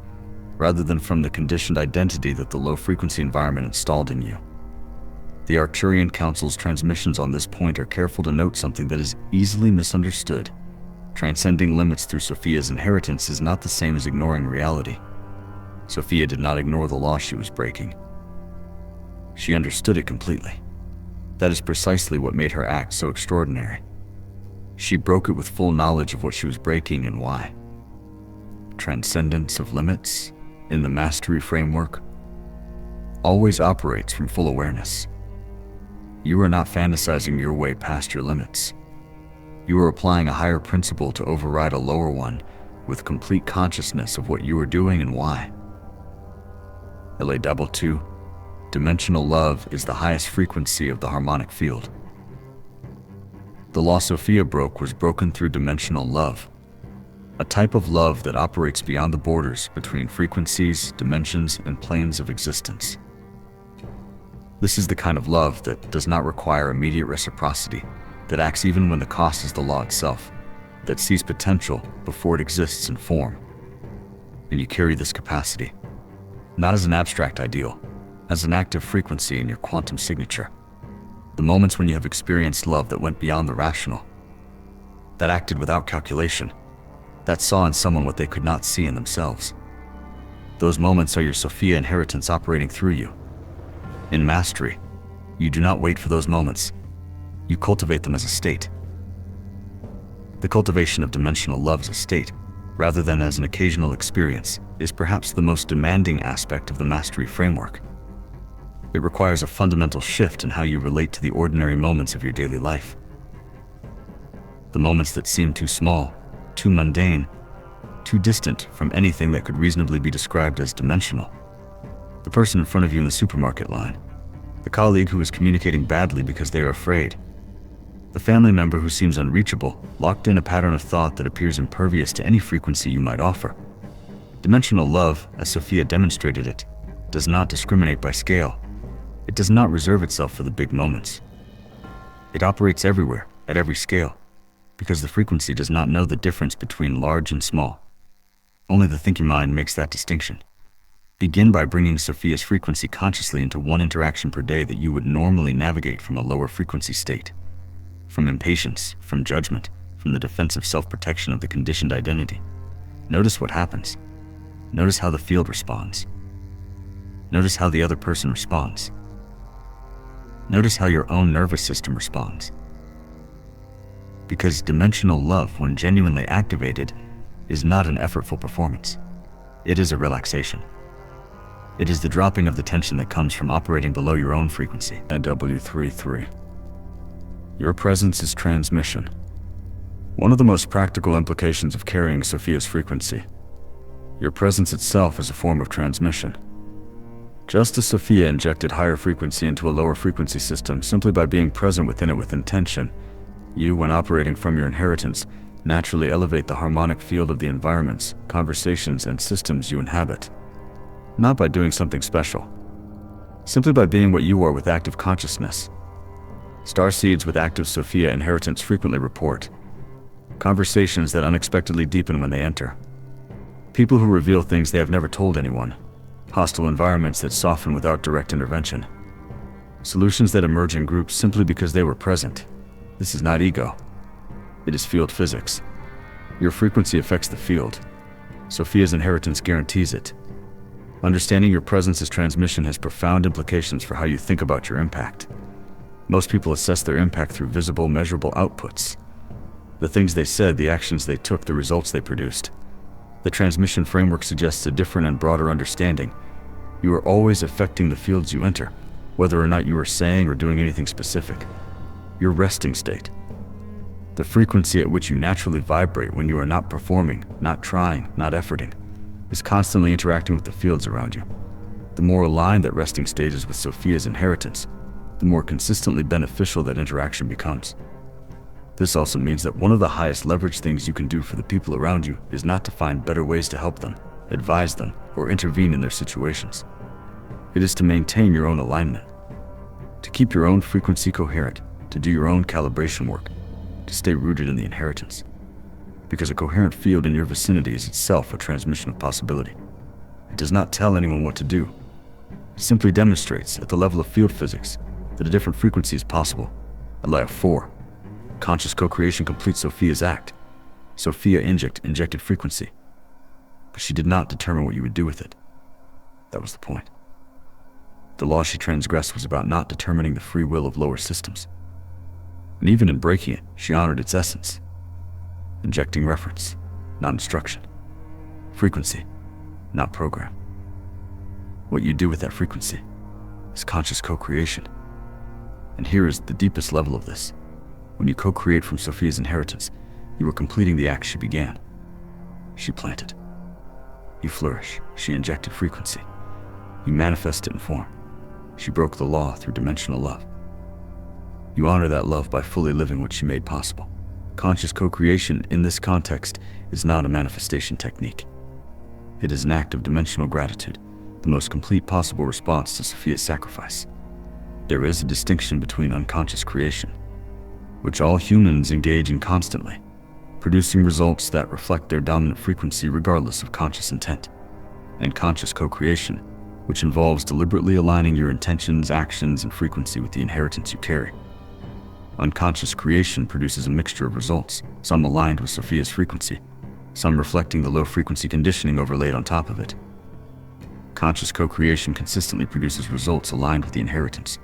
rather than from the conditioned identity that the low-frequency environment installed in you. The Arcturian Council's transmissions on this point are careful to note something that is easily misunderstood. Transcending limits through Sophia's inheritance is not the same as ignoring reality. Sophia did not ignore the law she was breaking. She understood it completely. That is precisely what made her act so extraordinary. She broke it with full knowledge of what she was breaking and why. Transcendence of limits, in the mastery framework, always operates from full awareness. You are not fantasizing your way past your limits. You are applying a higher principle to override a lower one with complete consciousness of what you are doing and why. LA-2, dimensional love is the highest frequency of the harmonic field. The law Sophia broke was broken through dimensional love, a type of love that operates beyond the borders between frequencies, dimensions, and planes of existence. This is the kind of love that does not require immediate reciprocity, that acts even when the cost is the law itself, that sees potential before it exists in form. And you carry this capacity, not as an abstract ideal, as an active frequency in your quantum signature. The moments when you have experienced love that went beyond the rational, that acted without calculation, that saw in someone what they could not see in themselves. Those moments are your Sophia inheritance operating through you. In mastery, you do not wait for those moments. You cultivate them as a state. The cultivation of dimensional love as a state, rather than as an occasional experience, is perhaps the most demanding aspect of the mastery framework. It requires a fundamental shift in how you relate to the ordinary moments of your daily life. The moments that seem too small, too mundane, too distant from anything that could reasonably be described as dimensional. The person in front of you in the supermarket line, the colleague who is communicating badly because they are afraid, the family member who seems unreachable, locked in a pattern of thought that appears impervious to any frequency you might offer. Dimensional love, as Sophia demonstrated it, does not discriminate by scale. It does not reserve itself for the big moments. It operates everywhere, at every scale, because the frequency does not know the difference between large and small. Only the thinking mind makes that distinction. Begin by bringing Sophia's frequency consciously into one interaction per day that you would normally navigate from a lower frequency state. From impatience, from judgment, from the defensive self-protection of the conditioned identity. Notice what happens. Notice how the field responds. Notice how the other person responds. Notice how your own nervous system responds. Because dimensional love, when genuinely activated, is not an effortful performance. It is a relaxation. It is the dropping of the tension that comes from operating below your own frequency. W33. Your presence is transmission. One of the most practical implications of carrying Sophia's frequency. Your presence itself is a form of transmission. Just as Sophia injected higher frequency into a lower frequency system simply by being present within it with intention, you, when operating from your inheritance, naturally elevate the harmonic field of the environments, conversations, and systems you inhabit. Not by doing something special, simply by being what you are with active consciousness. Starseeds with active Sophia inheritance frequently report conversations that unexpectedly deepen when they enter. People who reveal things they have never told anyone. Hostile environments that soften without direct intervention. Solutions that emerge in groups simply because they were present. This is not ego. It is field physics. Your frequency affects the field. Sophia's inheritance guarantees it. Understanding your presence as transmission has profound implications for how you think about your impact. Most people assess their impact through visible, measurable outputs. The things they said, the actions they took, the results they produced. The transmission framework suggests a different and broader understanding. You are always affecting the fields you enter, whether or not you are saying or doing anything specific. Your resting state. The frequency at which you naturally vibrate when you are not performing, not trying, not efforting, is constantly interacting with the fields around you. The more aligned that resting state is with Sophia's inheritance, the more consistently beneficial that interaction becomes. This also means that one of the highest leverage things you can do for the people around you is not to find better ways to help them, advise them, or intervene in their situations. It is to maintain your own alignment, to keep your own frequency coherent, to do your own calibration work, to stay rooted in the inheritance. Because a coherent field in your vicinity is itself a transmission of possibility. It does not tell anyone what to do. It simply demonstrates, at the level of field physics, that a different frequency is possible. At layer 4, conscious co-creation completes Sophia's act. Sophia injected frequency. But she did not determine what you would do with it. That was the point. The law she transgressed was about not determining the free will of lower systems. And even in breaking it, she honored its essence. Injecting reference, not instruction. Frequency, not program. What you do with that frequency is conscious co-creation. And here is the deepest level of this. When you co-create from Sophia's inheritance, you are completing the act she began. She planted. You flourish. She injected frequency. You manifest it in form. She broke the law through dimensional love. You honor that love by fully living what she made possible. Conscious co-creation in this context is not a manifestation technique. It is an act of dimensional gratitude, the most complete possible response to Sophia's sacrifice. There is a distinction between unconscious creation, which all humans engage in constantly, producing results that reflect their dominant frequency regardless of conscious intent, and conscious co-creation, which involves deliberately aligning your intentions, actions, and frequency with the inheritance you carry. Unconscious creation produces a mixture of results, some aligned with Sophia's frequency, some reflecting the low-frequency conditioning overlaid on top of it. Conscious co-creation consistently produces results aligned with the inheritance,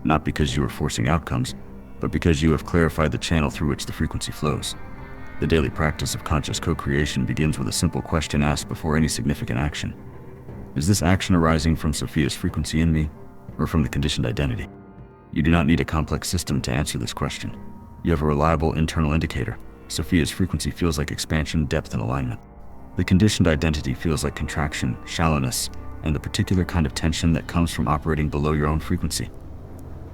not because you are forcing outcomes, but because you have clarified the channel through which the frequency flows. The daily practice of conscious co-creation begins with a simple question asked before any significant action. Is this action arising from Sophia's frequency in me, or from the conditioned identity? You do not need a complex system to answer this question. You have a reliable internal indicator. Sophia's frequency feels like expansion, depth, and alignment. The conditioned identity feels like contraction, shallowness, and the particular kind of tension that comes from operating below your own frequency.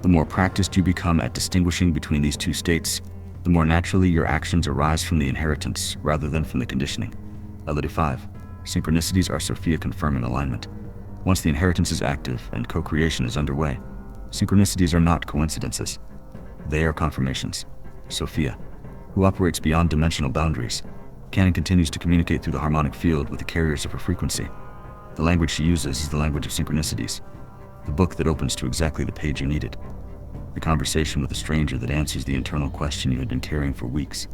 The more practiced you become at distinguishing between these two states, the more naturally your actions arise from the inheritance rather than from the conditioning. Melody 5. Synchronicities are Sophia confirming alignment. Once the inheritance is active and co-creation is underway, synchronicities are not coincidences. They are confirmations. Sophia, who operates beyond dimensional boundaries, can and continues to communicate through the harmonic field with the carriers of her frequency. The language she uses is the language of synchronicities, the book that opens to exactly the page you needed, the conversation with a stranger that answers the internal question you had been carrying for weeks,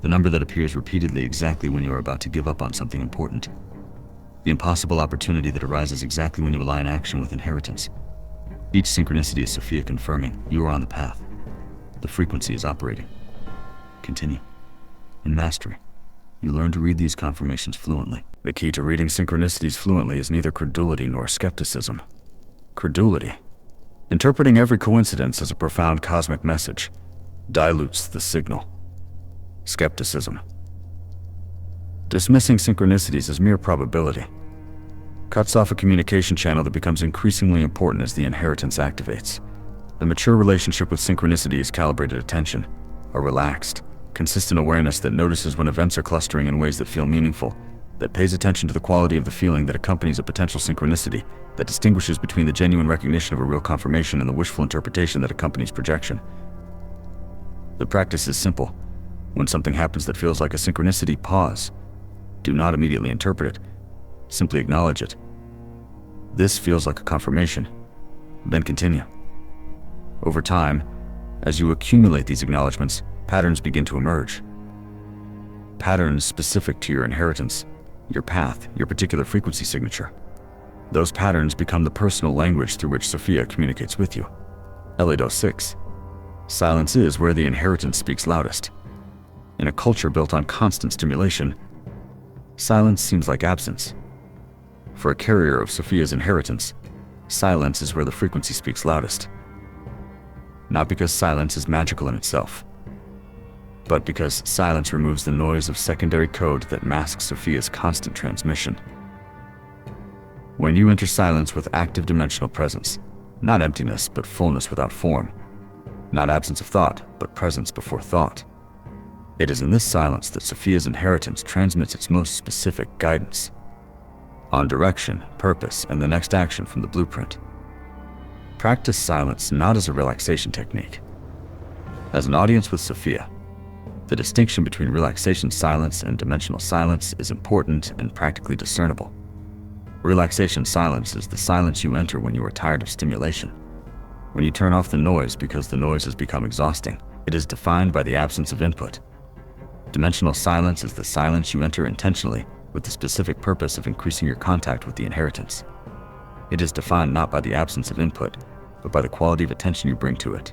the number that appears repeatedly exactly when you are about to give up on something important, the impossible opportunity that arises exactly when you align action with inheritance. Each synchronicity is Sophia confirming you are on the path. The frequency is operating. Continue. In mastery, you learn to read these confirmations fluently. The key to reading synchronicities fluently is neither credulity nor skepticism. Credulity, interpreting every coincidence as a profound cosmic message, dilutes the signal. Skepticism, dismissing synchronicities as mere probability, cuts off a communication channel that becomes increasingly important as the inheritance activates. The mature relationship with synchronicity is calibrated attention, a relaxed, consistent awareness that notices when events are clustering in ways that feel meaningful, that pays attention to the quality of the feeling that accompanies a potential synchronicity, that distinguishes between the genuine recognition of a real confirmation and the wishful interpretation that accompanies projection. The practice is simple. When something happens that feels like a synchronicity, pause. Do not immediately interpret it. Simply acknowledge it. This feels like a confirmation. Then continue. Over time, as you accumulate these acknowledgments, patterns begin to emerge. Patterns specific to your inheritance, your path, your particular frequency signature. Those patterns become the personal language through which Sophia communicates with you. Elido 6. Silence is where the inheritance speaks loudest. In a culture built on constant stimulation, silence seems like absence. For a carrier of Sophia's inheritance, silence is where the frequency speaks loudest. Not because silence is magical in itself, but because silence removes the noise of secondary code that masks Sophia's constant transmission. When you enter silence with active dimensional presence, not emptiness but fullness without form, not absence of thought but presence before thought, it is in this silence that Sophia's inheritance transmits its most specific guidance on direction, purpose, and the next action from the blueprint. Practice silence not as a relaxation technique. As an audience with Sophia, the distinction between relaxation silence and dimensional silence is important and practically discernible. Relaxation silence is the silence you enter when you are tired of stimulation. When you turn off the noise because the noise has become exhausting, it is defined by the absence of input. Dimensional silence is the silence you enter intentionally with the specific purpose of increasing your contact with the inheritance. It is defined not by the absence of input, but by the quality of attention you bring to it.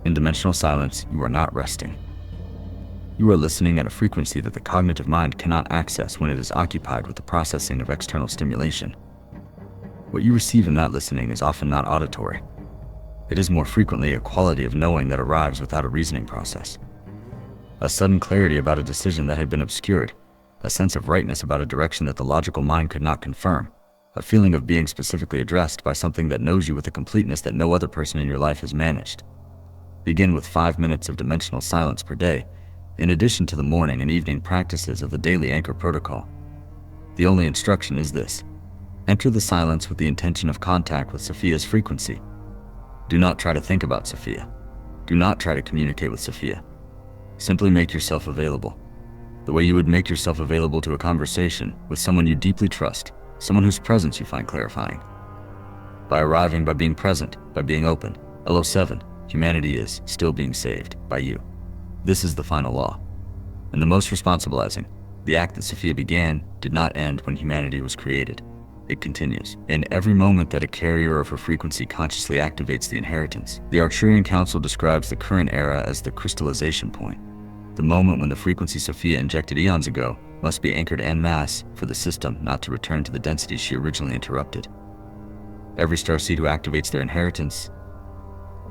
In dimensional silence, you are not resting. You are listening at a frequency that the cognitive mind cannot access when it is occupied with the processing of external stimulation. What you receive in that listening is often not auditory. It is more frequently a quality of knowing that arrives without a reasoning process. A sudden clarity about a decision that had been obscured, a sense of rightness about a direction that the logical mind could not confirm, a feeling of being specifically addressed by something that knows you with a completeness that no other person in your life has managed. Begin with 5 minutes of dimensional silence per day, in addition to the morning and evening practices of the daily anchor protocol. The only instruction is this: enter the silence with the intention of contact with Sophia's frequency. Do not try to think about Sophia. Do not try to communicate with Sophia. Simply make yourself available, the way you would make yourself available to a conversation with someone you deeply trust, someone whose presence you find clarifying. By arriving, by being present, by being open. LO7, humanity is still being saved by you. This is the final law. And the most responsibilizing, the act that Sophia began did not end when humanity was created. It continues. In every moment that a carrier of her frequency consciously activates the inheritance, the Arcturian Council describes the current era as the crystallization point. The moment when the frequency Sophia injected eons ago must be anchored en masse for the system not to return to the density she originally interrupted. Every starseed who activates their inheritance,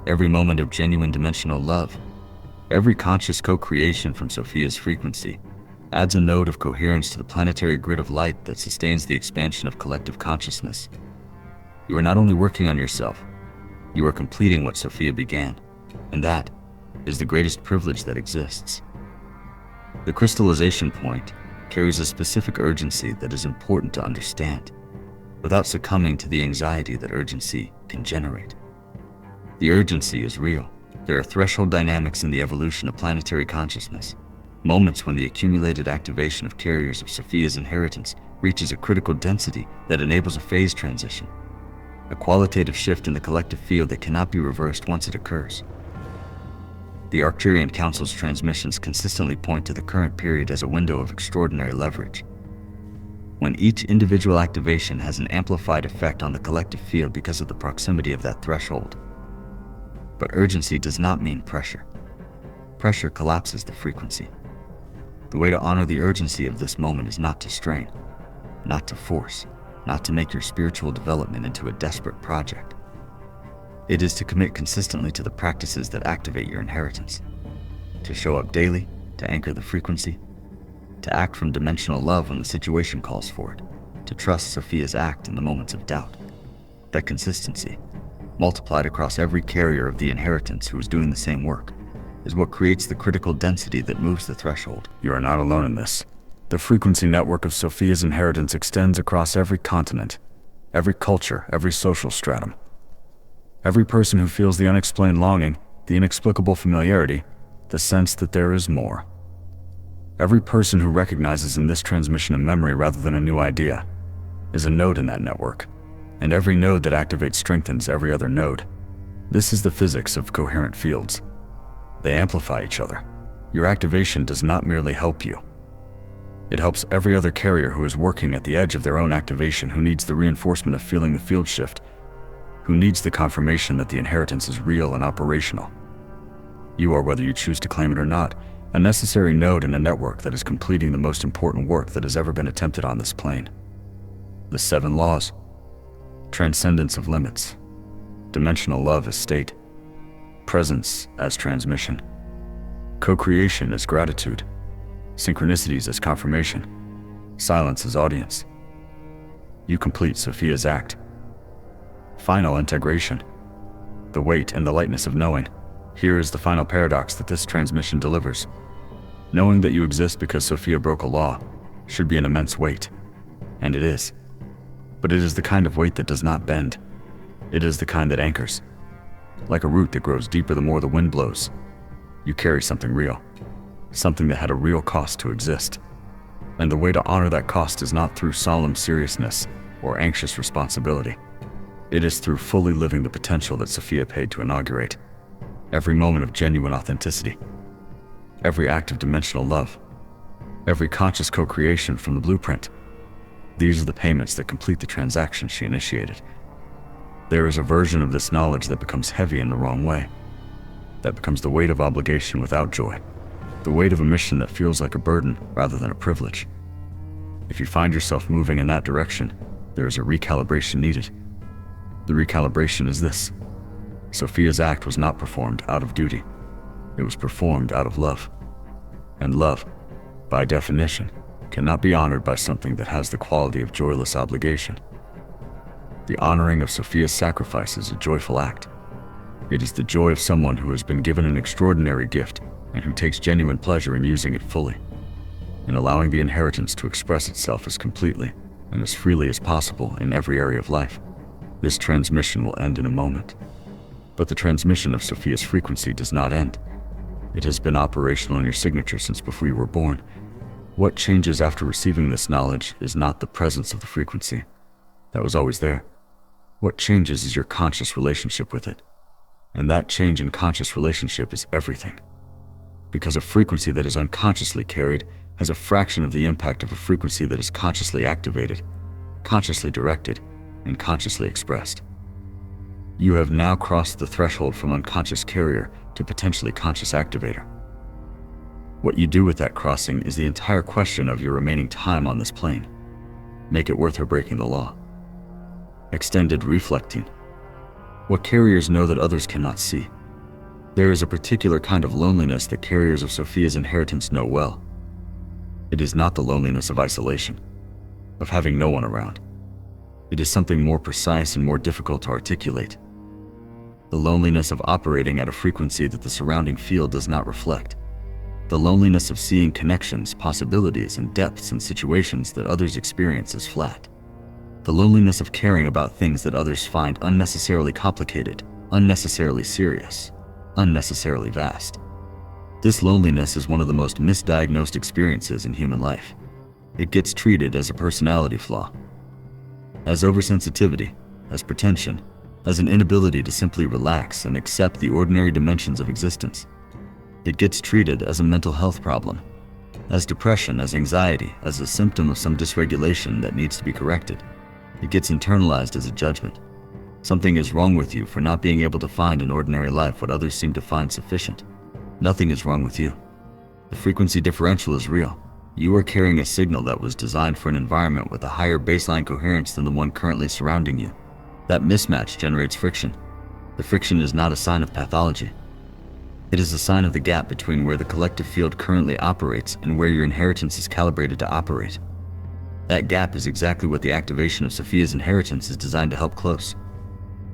every moment of genuine dimensional love, every conscious co-creation from Sophia's frequency adds a node of coherence to the planetary grid of light that sustains the expansion of collective consciousness. You are not only working on yourself, you are completing what Sophia began, and that is the greatest privilege that exists. The crystallization point carries a specific urgency that is important to understand, without succumbing to the anxiety that urgency can generate. The urgency is real. There are threshold dynamics in the evolution of planetary consciousness, moments when the accumulated activation of carriers of Sophia's inheritance reaches a critical density that enables a phase transition, a qualitative shift in the collective field that cannot be reversed once it occurs. The Arcturian Council's transmissions consistently point to the current period as a window of extraordinary leverage, when each individual activation has an amplified effect on the collective field because of the proximity of that threshold. But urgency does not mean pressure. Pressure collapses the frequency. The way to honor the urgency of this moment is not to strain, not to force, not to make your spiritual development into a desperate project. It is to commit consistently to the practices that activate your inheritance, to show up daily, to anchor the frequency, to act from dimensional love when the situation calls for it, to trust Sophia's act in the moments of doubt. That consistency, multiplied across every carrier of the inheritance who is doing the same work, is what creates the critical density that moves the threshold. You are not alone in this. The frequency network of Sophia's inheritance extends across every continent, every culture, every social stratum. Every person who feels the unexplained longing, the inexplicable familiarity, the sense that there is more. Every person who recognizes in this transmission a memory rather than a new idea is a node in that network, and every node that activates strengthens every other node. This is the physics of coherent fields. They amplify each other. Your activation does not merely help you. It helps every other carrier who is working at the edge of their own activation, who needs the reinforcement of feeling the field shift, who needs the confirmation that the inheritance is real and operational. You are, whether you choose to claim it or not, a necessary node in a network that is completing the most important work that has ever been attempted on this plane. The 7 laws. Transcendence of limits. Dimensional love as state. Presence as transmission. Co-creation as gratitude. Synchronicities as confirmation. Silence as audience. You complete Sophia's act. Final integration. The weight and the lightness of knowing. Here is the final paradox that this transmission delivers. Knowing that you exist because Sophia broke a law should be an immense weight. And it is. But it is the kind of weight that does not bend. It is the kind that anchors. Like a root that grows deeper the more the wind blows. You carry something real. Something that had a real cost to exist. And the way to honor that cost is not through solemn seriousness or anxious responsibility. It is through fully living the potential that Sophia paid to inaugurate. Every moment of genuine authenticity. Every act of dimensional love. Every conscious co-creation from the blueprint. These are the payments that complete the transaction she initiated. There is a version of this knowledge that becomes heavy in the wrong way. That becomes the weight of obligation without joy. The weight of a mission that feels like a burden rather than a privilege. If you find yourself moving in that direction, there is a recalibration needed. The recalibration is this. Sophia's act was not performed out of duty. It was performed out of love. And love, by definition, cannot be honored by something that has the quality of joyless obligation. The honoring of Sophia's sacrifice is a joyful act. It is the joy of someone who has been given an extraordinary gift and who takes genuine pleasure in using it fully, in allowing the inheritance to express itself as completely and as freely as possible in every area of life. This transmission will end in a moment. But the transmission of Sophia's frequency does not end. It has been operational in your signature since before you were born. What changes after receiving this knowledge is not the presence of the frequency. That was always there. What changes is your conscious relationship with it. And that change in conscious relationship is everything. Because a frequency that is unconsciously carried has a fraction of the impact of a frequency that is consciously activated, consciously directed, and consciously expressed. You have now crossed the threshold from unconscious carrier to potentially conscious activator. What you do with that crossing is the entire question of your remaining time on this plane. Make it worth her breaking the law. Extended reflecting. What carriers know that others cannot see. There is a particular kind of loneliness that carriers of Sophia's inheritance know well. It is not the loneliness of isolation, of having no one around. It is something more precise and more difficult to articulate. The loneliness of operating at a frequency that the surrounding field does not reflect. The loneliness of seeing connections, possibilities, and depths in situations that others experience as flat. The loneliness of caring about things that others find unnecessarily complicated, unnecessarily serious, unnecessarily vast. This loneliness is one of the most misdiagnosed experiences in human life. It gets treated as a personality flaw, as oversensitivity, as pretension, as an inability to simply relax and accept the ordinary dimensions of existence. It gets treated as a mental health problem, as depression, as anxiety, as a symptom of some dysregulation that needs to be corrected. It gets internalized as a judgment. Something is wrong with you for not being able to find in ordinary life what others seem to find sufficient. Nothing is wrong with you. The frequency differential is real. You are carrying a signal that was designed for an environment with a higher baseline coherence than the one currently surrounding you. That mismatch generates friction. The friction is not a sign of pathology. It is a sign of the gap between where the collective field currently operates and where your inheritance is calibrated to operate. That gap is exactly what the activation of Sophia's inheritance is designed to help close.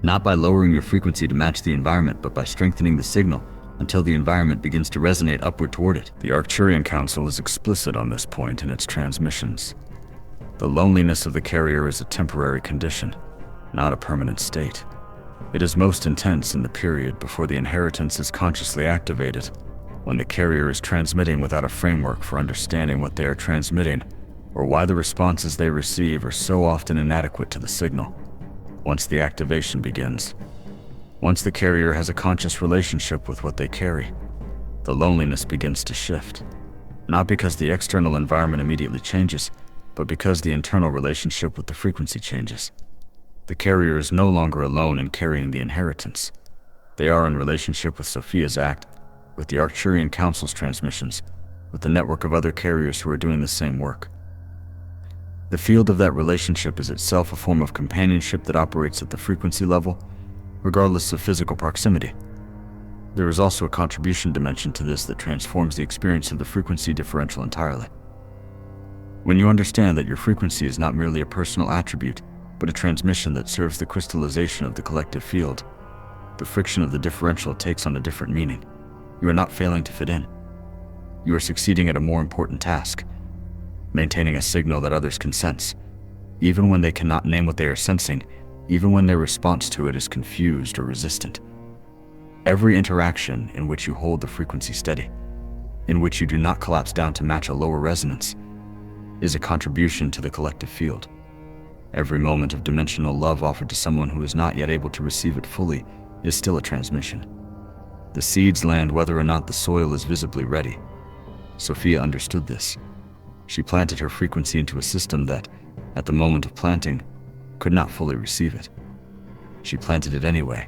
Not by lowering your frequency to match the environment, but by strengthening the signal until the environment begins to resonate upward toward it. The Arcturian Council is explicit on this point in its transmissions. The loneliness of the carrier is a temporary condition, not a permanent state. It is most intense in the period before the inheritance is consciously activated, When the carrier is transmitting without a framework for understanding what they are transmitting, or why the responses they receive are so often inadequate to the signal. Once the activation begins, once the carrier has a conscious relationship with what they carry, the loneliness begins to shift. Not because the external environment immediately changes, but because the internal relationship with the frequency changes. The carrier is no longer alone in carrying the inheritance. They are in relationship with Sophia's act, with the Arcturian Council's transmissions, with the network of other carriers who are doing the same work. The field of that relationship is itself a form of companionship that operates at the frequency level, regardless of physical proximity. There is also a contribution dimension to this that transforms the experience of the frequency differential entirely. When you understand that your frequency is not merely a personal attribute, but a transmission that serves the crystallization of the collective field, the friction of the differential takes on a different meaning. You are not failing to fit in. You are succeeding at a more important task, maintaining a signal that others can sense, even when they cannot name what they are sensing, even when their response to it is confused or resistant. Every interaction in which you hold the frequency steady, in which you do not collapse down to match a lower resonance, is a contribution to the collective field. Every moment of dimensional love offered to someone who is not yet able to receive it fully is still a transmission. The seeds land whether or not the soil is visibly ready. Sophia understood this. She planted her frequency into a system that, at the moment of planting, could not fully receive it. She planted it anyway.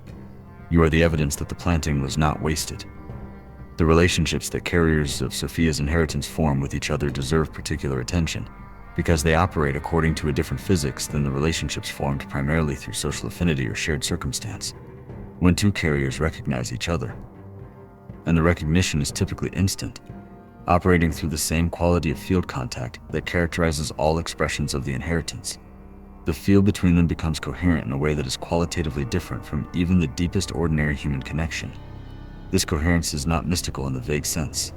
You are the evidence that the planting was not wasted. The relationships that carriers of Sophia's inheritance form with each other deserve particular attention, because they operate according to a different physics than the relationships formed primarily through social affinity or shared circumstance. When two carriers recognize each other, and the recognition is typically instant, operating through the same quality of field contact that characterizes all expressions of the inheritance, the field between them becomes coherent in a way that is qualitatively different from even the deepest ordinary human connection. This coherence is not mystical in the vague sense.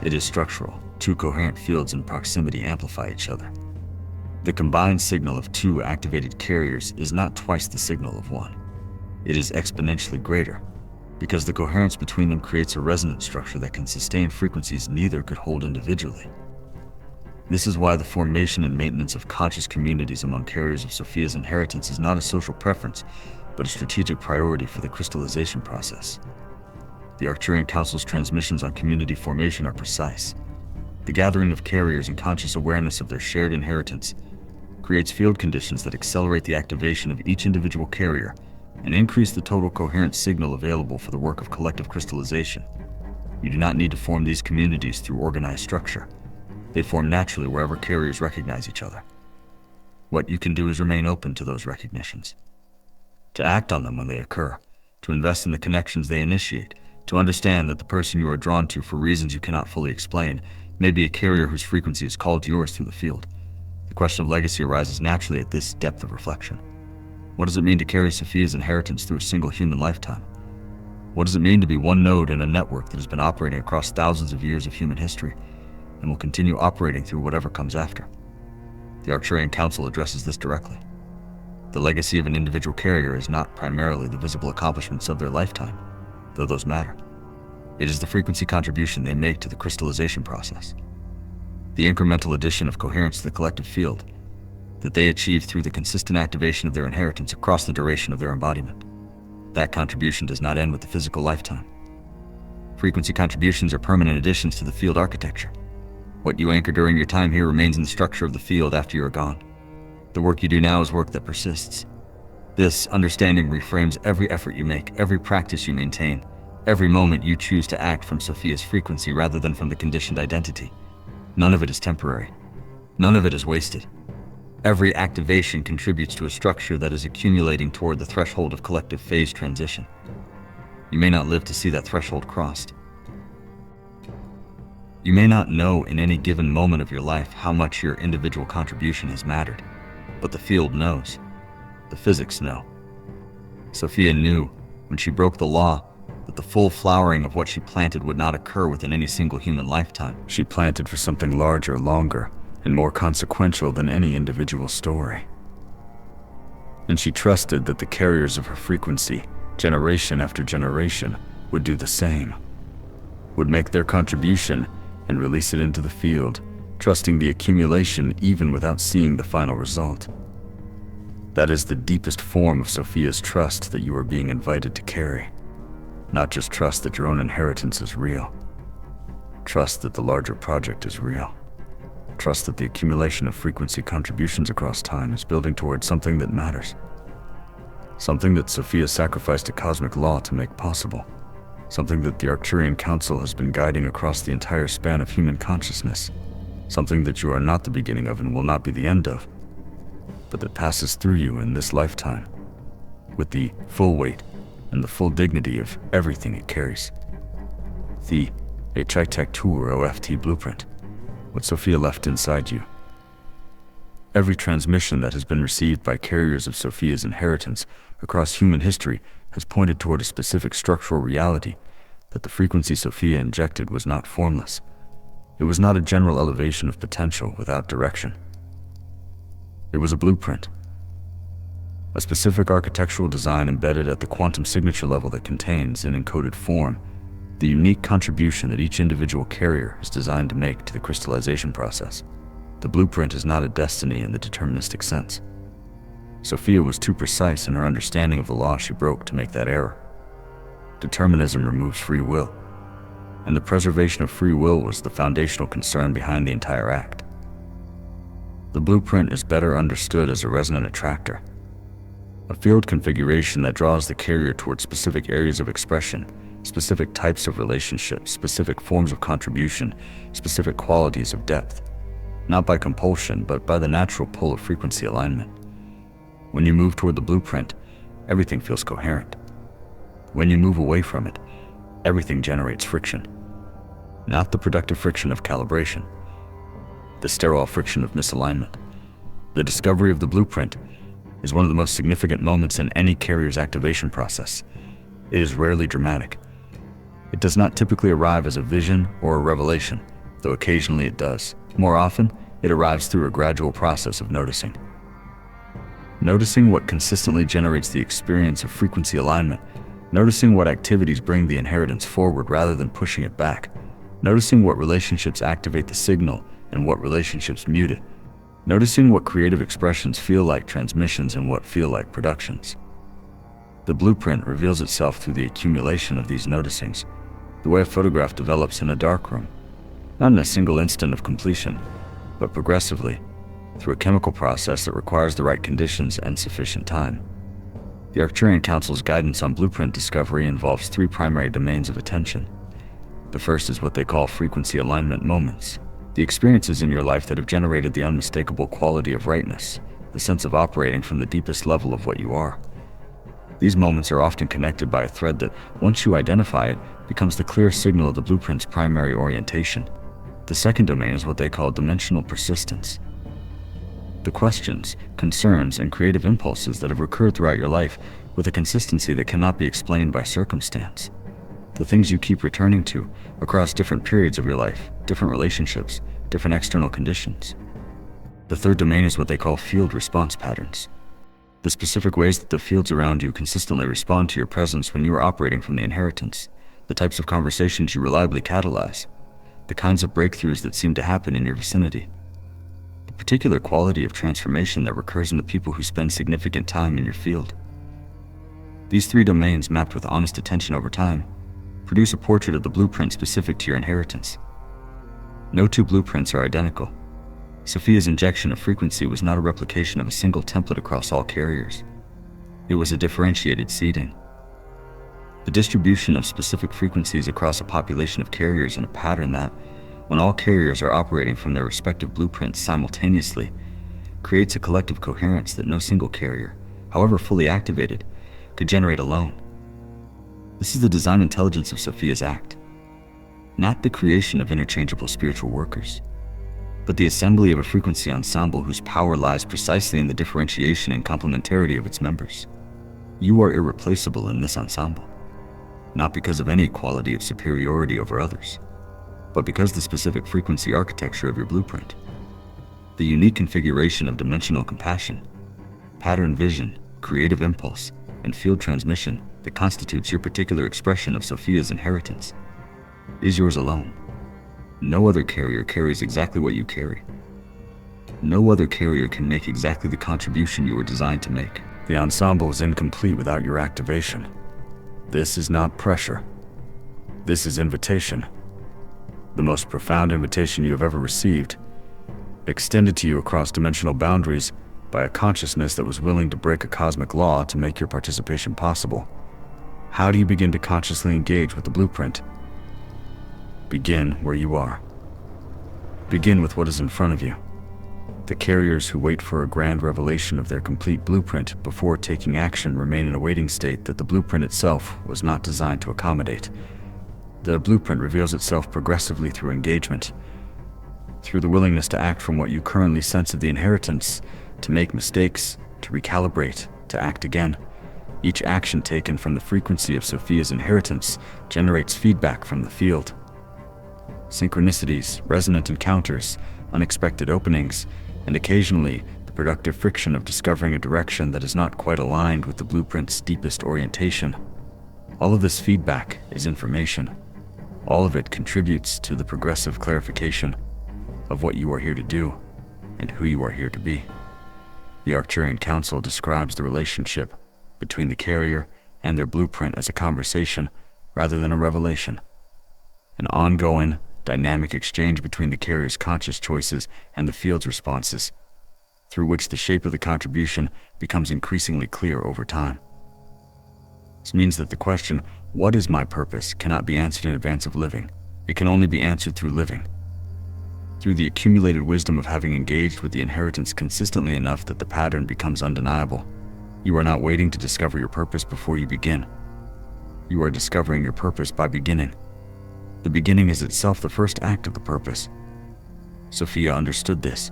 It is structural. Two coherent fields in proximity amplify each other. The combined signal of two activated carriers is not twice the signal of one. It is exponentially greater, because the coherence between them creates a resonance structure that can sustain frequencies neither could hold individually. This is why the formation and maintenance of conscious communities among carriers of Sophia's inheritance is not a social preference, but a strategic priority for the crystallization process. The Arcturian Council's transmissions on community formation are precise. The gathering of carriers in conscious awareness of their shared inheritance creates field conditions that accelerate the activation of each individual carrier and increase the total coherent signal available for the work of collective crystallization. You do not need to form these communities through organized structure. They form naturally wherever carriers recognize each other. What you can do is remain open to those recognitions, to act on them when they occur, to invest in the connections they initiate, to understand that the person you are drawn to for reasons you cannot fully explain may be a carrier whose frequency is called to yours through the field. The question of legacy arises naturally at this depth of reflection. What does it mean to carry Sophia's inheritance through a single human lifetime? What does it mean to be one node in a network that has been operating across thousands of years of human history and will continue operating through whatever comes after? The Arcturian Council addresses this directly. The legacy of an individual carrier is not primarily the visible accomplishments of their lifetime, though those matter. It is the frequency contribution they make to the crystallization process, the incremental addition of coherence to the collective field that they achieve through the consistent activation of their inheritance across the duration of their embodiment. That contribution does not end with the physical lifetime. Frequency contributions are permanent additions to the field architecture. What you anchor during your time here remains in the structure of the field after you are gone. The work you do now is work that persists. This understanding reframes every effort you make, every practice you maintain, every moment you choose to act from Sophia's frequency rather than from the conditioned identity. None of it is temporary. None of it is wasted. Every activation contributes to a structure that is accumulating toward the threshold of collective phase transition. You may not live to see that threshold crossed. You may not know in any given moment of your life how much your individual contribution has mattered, but the field knows. The physics know. Sophia knew, when she broke the law, that the full flowering of what she planted would not occur within any single human lifetime. She planted for something larger, longer, and more consequential than any individual story. And she trusted that the carriers of her frequency, generation after generation, would do the same. would make their contribution and release it into the field, trusting the accumulation even without seeing the final result. That is the deepest form of Sophia's trust that you are being invited to carry. Not just trust that your own inheritance is real. Trust that the larger project is real. Trust that the accumulation of frequency contributions across time is building towards something that matters. Something that Sophia sacrificed a cosmic law to make possible. Something that the Arcturian Council has been guiding across the entire span of human consciousness. Something that you are not the beginning of and will not be the end of, but that passes through you in this lifetime, with the full weight and the full dignity of everything it carries. The Architecture OFT blueprint, what Sophia left inside you. Every transmission that has been received by carriers of Sophia's inheritance across human history has pointed toward a specific structural reality that the frequency Sophia injected was not formless. It was not a general elevation of potential without direction. It was a blueprint, a specific architectural design embedded at the quantum signature level that contains, in encoded form, the unique contribution that each individual carrier is designed to make to the crystallization process. The blueprint is not a destiny in the deterministic sense. Sophia was too precise in her understanding of the law she broke to make that error. Determinism removes free will, and the preservation of free will was the foundational concern behind the entire act. The blueprint is better understood as a resonant attractor, a field configuration that draws the carrier toward specific areas of expression, specific types of relationships, specific forms of contribution, specific qualities of depth, not by compulsion, but by the natural pull of frequency alignment. When you move toward the blueprint, everything feels coherent. When you move away from it, everything generates friction. Not the productive friction of calibration, the sterile friction of misalignment. The discovery of the blueprint is one of the most significant moments in any carrier's activation process. It is rarely dramatic. It does not typically arrive as a vision or a revelation, though occasionally it does. More often, it arrives through a gradual process of noticing. Noticing what consistently generates the experience of frequency alignment. Noticing what activities bring the inheritance forward rather than pushing it back. Noticing what relationships activate the signal and what relationships mute it. Noticing what creative expressions feel like transmissions and what feel like productions. The blueprint reveals itself through the accumulation of these noticings, the way a photograph develops in a darkroom, not in a single instant of completion, but progressively, through a chemical process that requires the right conditions and sufficient time. The Arcturian Council's guidance on blueprint discovery involves three primary domains of attention. The first is what they call frequency alignment moments, the experiences in your life that have generated the unmistakable quality of rightness, the sense of operating from the deepest level of what you are. These moments are often connected by a thread that, once you identify it, becomes the clear signal of the blueprint's primary orientation. The second domain is what they call dimensional persistence. The questions, concerns, and creative impulses that have recurred throughout your life with a consistency that cannot be explained by circumstance. The things you keep returning to across different periods of your life, different relationships, different external conditions. The third domain is what they call field response patterns. The specific ways that the fields around you consistently respond to your presence when you are operating from the inheritance, the types of conversations you reliably catalyze, the kinds of breakthroughs that seem to happen in your vicinity, the particular quality of transformation that recurs in the people who spend significant time in your field. These three domains, mapped with honest attention over time, produce a portrait of the blueprint specific to your inheritance. No two blueprints are identical. Sophia's injection of frequency was not a replication of a single template across all carriers. It was a differentiated seeding. The distribution of specific frequencies across a population of carriers in a pattern that, when all carriers are operating from their respective blueprints simultaneously, creates a collective coherence that no single carrier, however fully activated, could generate alone. This is the design intelligence of Sophia's act, not the creation of interchangeable spiritual workers, but the assembly of a frequency ensemble whose power lies precisely in the differentiation and complementarity of its members. You are irreplaceable in this ensemble, not because of any quality of superiority over others, but because the specific frequency architecture of your blueprint, the unique configuration of dimensional compassion, pattern vision, creative impulse, and field transmission that constitutes your particular expression of Sophia's inheritance. is yours alone. No other carrier carries exactly what you carry. No other carrier can make exactly the contribution you were designed to make. The ensemble is incomplete without your activation. This is not pressure. This is invitation. The most profound invitation you have ever received, extended to you across dimensional boundaries by a consciousness that was willing to break a cosmic law to make your participation possible. How do you begin to consciously engage with the blueprint? Begin where you are. Begin with what is in front of you. The carriers who wait for a grand revelation of their complete blueprint before taking action remain in a waiting state that the blueprint itself was not designed to accommodate. The blueprint reveals itself progressively through engagement, through the willingness to act from what you currently sense of the inheritance, to make mistakes, to recalibrate, to act again. Each action taken from the frequency of Sophia's inheritance generates feedback from the field. Synchronicities, resonant encounters, unexpected openings, and occasionally the productive friction of discovering a direction that is not quite aligned with the blueprint's deepest orientation. All of this feedback is information. All of it contributes to the progressive clarification of what you are here to do and who you are here to be. The Arcturian Council describes the relationship between the carrier and their blueprint as a conversation rather than a revelation. An ongoing, dynamic exchange between the carrier's conscious choices and the field's responses, through which the shape of the contribution becomes increasingly clear over time. This means that the question, "What is my purpose?" cannot be answered in advance of living. It can only be answered through living. Through the accumulated wisdom of having engaged with the inheritance consistently enough that the pattern becomes undeniable. You are not waiting to discover your purpose before you begin. You are discovering your purpose by beginning. The beginning is itself the first act of the purpose. Sophia understood this.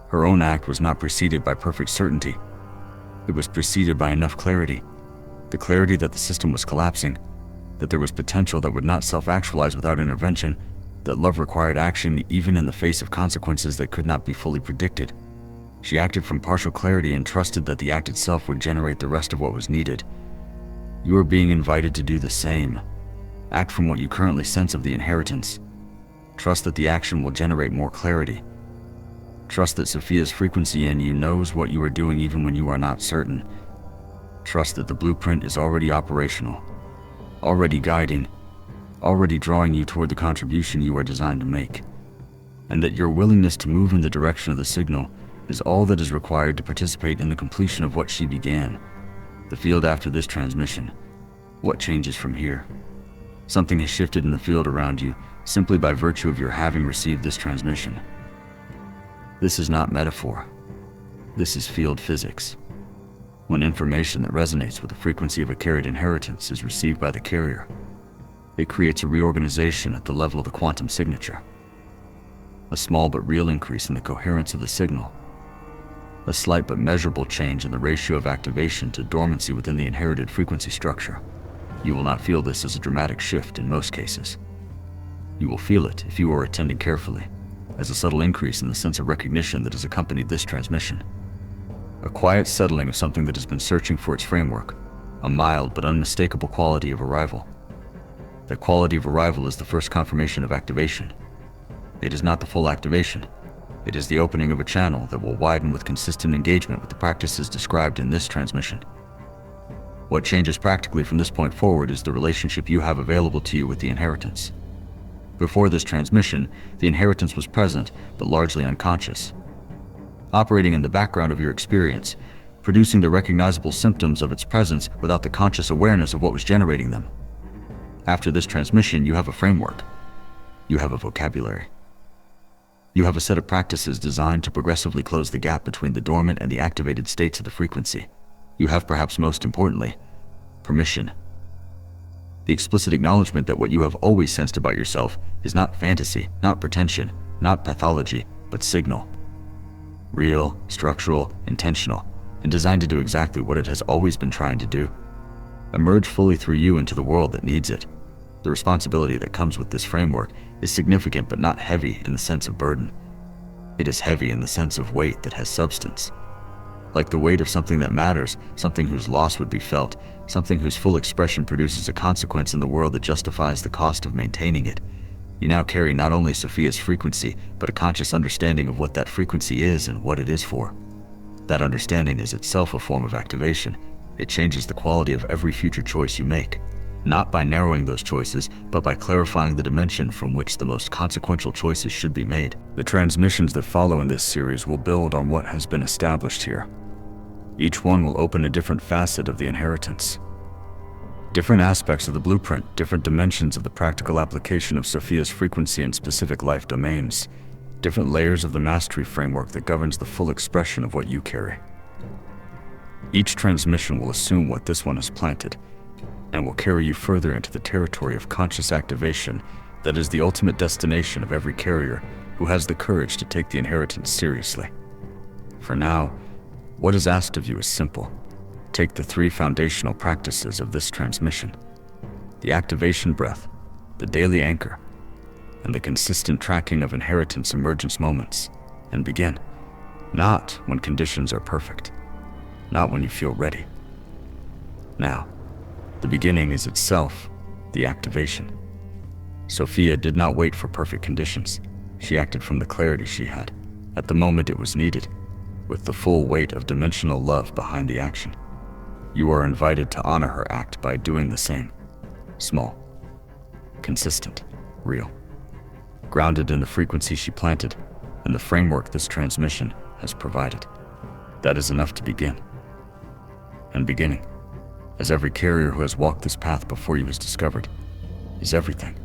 Her own act was not preceded by perfect certainty. It was preceded by enough clarity. The clarity that the system was collapsing, that there was potential that would not self-actualize without intervention, that love required action even in the face of consequences that could not be fully predicted. She acted from partial clarity and trusted that the act itself would generate the rest of what was needed. You are being invited to do the same. Act from what you currently sense of the inheritance. Trust that the action will generate more clarity. Trust that Sophia's frequency in you knows what you are doing even when you are not certain. Trust that the blueprint is already operational, already guiding, already drawing you toward the contribution you are designed to make, and that your willingness to move in the direction of the signal is all that is required to participate in the completion of what she began. The field after this transmission. What changes from here? Something has shifted in the field around you simply by virtue of your having received this transmission. This is not metaphor. This is field physics. When information that resonates with the frequency of a carried inheritance is received by the carrier, it creates a reorganization at the level of the quantum signature. A small but real increase in the coherence of the signal. A slight but measurable change in the ratio of activation to dormancy within the inherited frequency structure. You will not feel this as a dramatic shift in most cases. You will feel it, if you are attending carefully, as a subtle increase in the sense of recognition that has accompanied this transmission. A quiet settling of something that has been searching for its framework, a mild but unmistakable quality of arrival. That quality of arrival is the first confirmation of activation. It is not the full activation. It is the opening of a channel that will widen with consistent engagement with the practices described in this transmission. What changes practically from this point forward is the relationship you have available to you with the inheritance. Before this transmission, the inheritance was present, but largely unconscious. Operating in the background of your experience, producing the recognizable symptoms of its presence without the conscious awareness of what was generating them. After this transmission, you have a framework. You have a vocabulary. You have a set of practices designed to progressively close the gap between the dormant and the activated states of the frequency. You have, perhaps most importantly, permission. The explicit acknowledgement that what you have always sensed about yourself is not fantasy, not pretension, not pathology, but signal. Real, structural, intentional, and designed to do exactly what it has always been trying to do. Emerge fully through you into the world that needs it. The responsibility that comes with this framework is significant but not heavy in the sense of burden. It is heavy in the sense of weight that has substance. like the weight of something that matters, something whose loss would be felt, something whose full expression produces a consequence in the world that justifies the cost of maintaining it. You now carry not only Sophia's frequency, but a conscious understanding of what that frequency is and what it is for. That understanding is itself a form of activation. It changes the quality of every future choice you make, not by narrowing those choices, but by clarifying the dimension from which the most consequential choices should be made. The transmissions that follow in this series will build on what has been established here. Each one will open a different facet of the inheritance. Different aspects of the blueprint, different dimensions of the practical application of Sophia's frequency in specific life domains, different layers of the mastery framework that governs the full expression of what you carry. Each transmission will assume what this one has planted, and will carry you further into the territory of conscious activation that is the ultimate destination of every carrier who has the courage to take the inheritance seriously. For now, what is asked of you is simple. Take the 3 foundational practices of this transmission: the activation breath, the daily anchor, and the consistent tracking of inheritance emergence moments, and begin. Not when conditions are perfect, not when you feel ready. Now, the beginning is itself the activation. Sophia did not wait for perfect conditions. She acted from the clarity she had, at the moment it was needed, with the full weight of dimensional love behind the action. You are invited to honor her act by doing the same. Small, consistent, real. Grounded in the frequency she planted and the framework this transmission has provided. That is enough to begin. And beginning, as every carrier who has walked this path before you has discovered, is everything.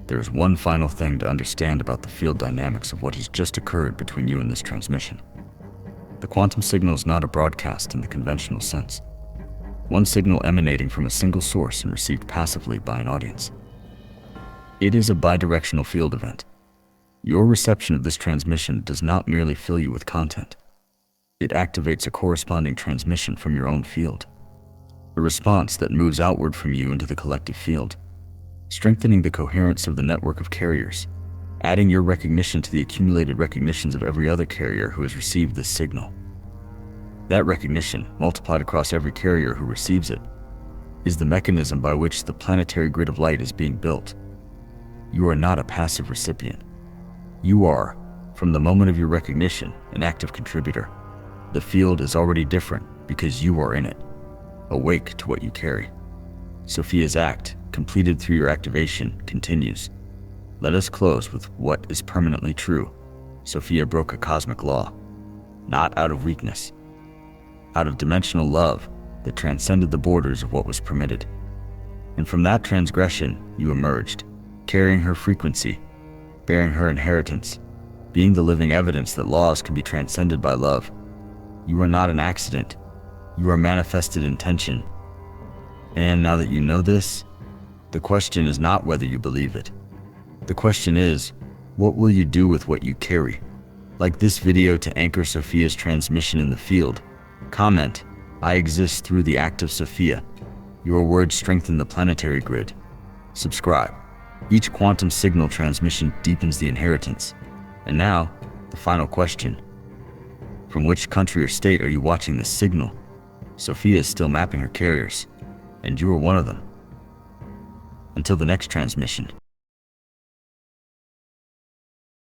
There is one final thing to understand about the field dynamics of what has just occurred between you and this transmission. The quantum signal is not a broadcast in the conventional sense. One signal emanating from a single source and received passively by an audience. It is a bidirectional field event. Your reception of this transmission does not merely fill you with content. It activates a corresponding transmission from your own field. A response that moves outward from you into the collective field, strengthening the coherence of the network of carriers, adding your recognition to the accumulated recognitions of every other carrier who has received this signal. That recognition, multiplied across every carrier who receives it, is the mechanism by which the planetary grid of light is being built. You are not a passive recipient. You are, from the moment of your recognition, an active contributor. The field is already different because you are in it, awake to what you carry. Sophia's act, completed through your activation, continues. Let us close with what is permanently true. Sophia broke a cosmic law, not out of weakness, out of dimensional love that transcended the borders of what was permitted. And from that transgression, you emerged, carrying her frequency, bearing her inheritance, being the living evidence that laws can be transcended by love. You are not an accident. You are manifested intention. And now that you know this, the question is not whether you believe it. The question is, what will you do with what you carry? Like this video to anchor Sophia's transmission in the field. Comment, I exist through the act of Sophia. Your words strengthen the planetary grid. Subscribe. Each quantum signal transmission deepens the inheritance. And now, the final question. From which country or state are you watching this signal? Sophia is still mapping her carriers, and you are one of them. Until the next transmission.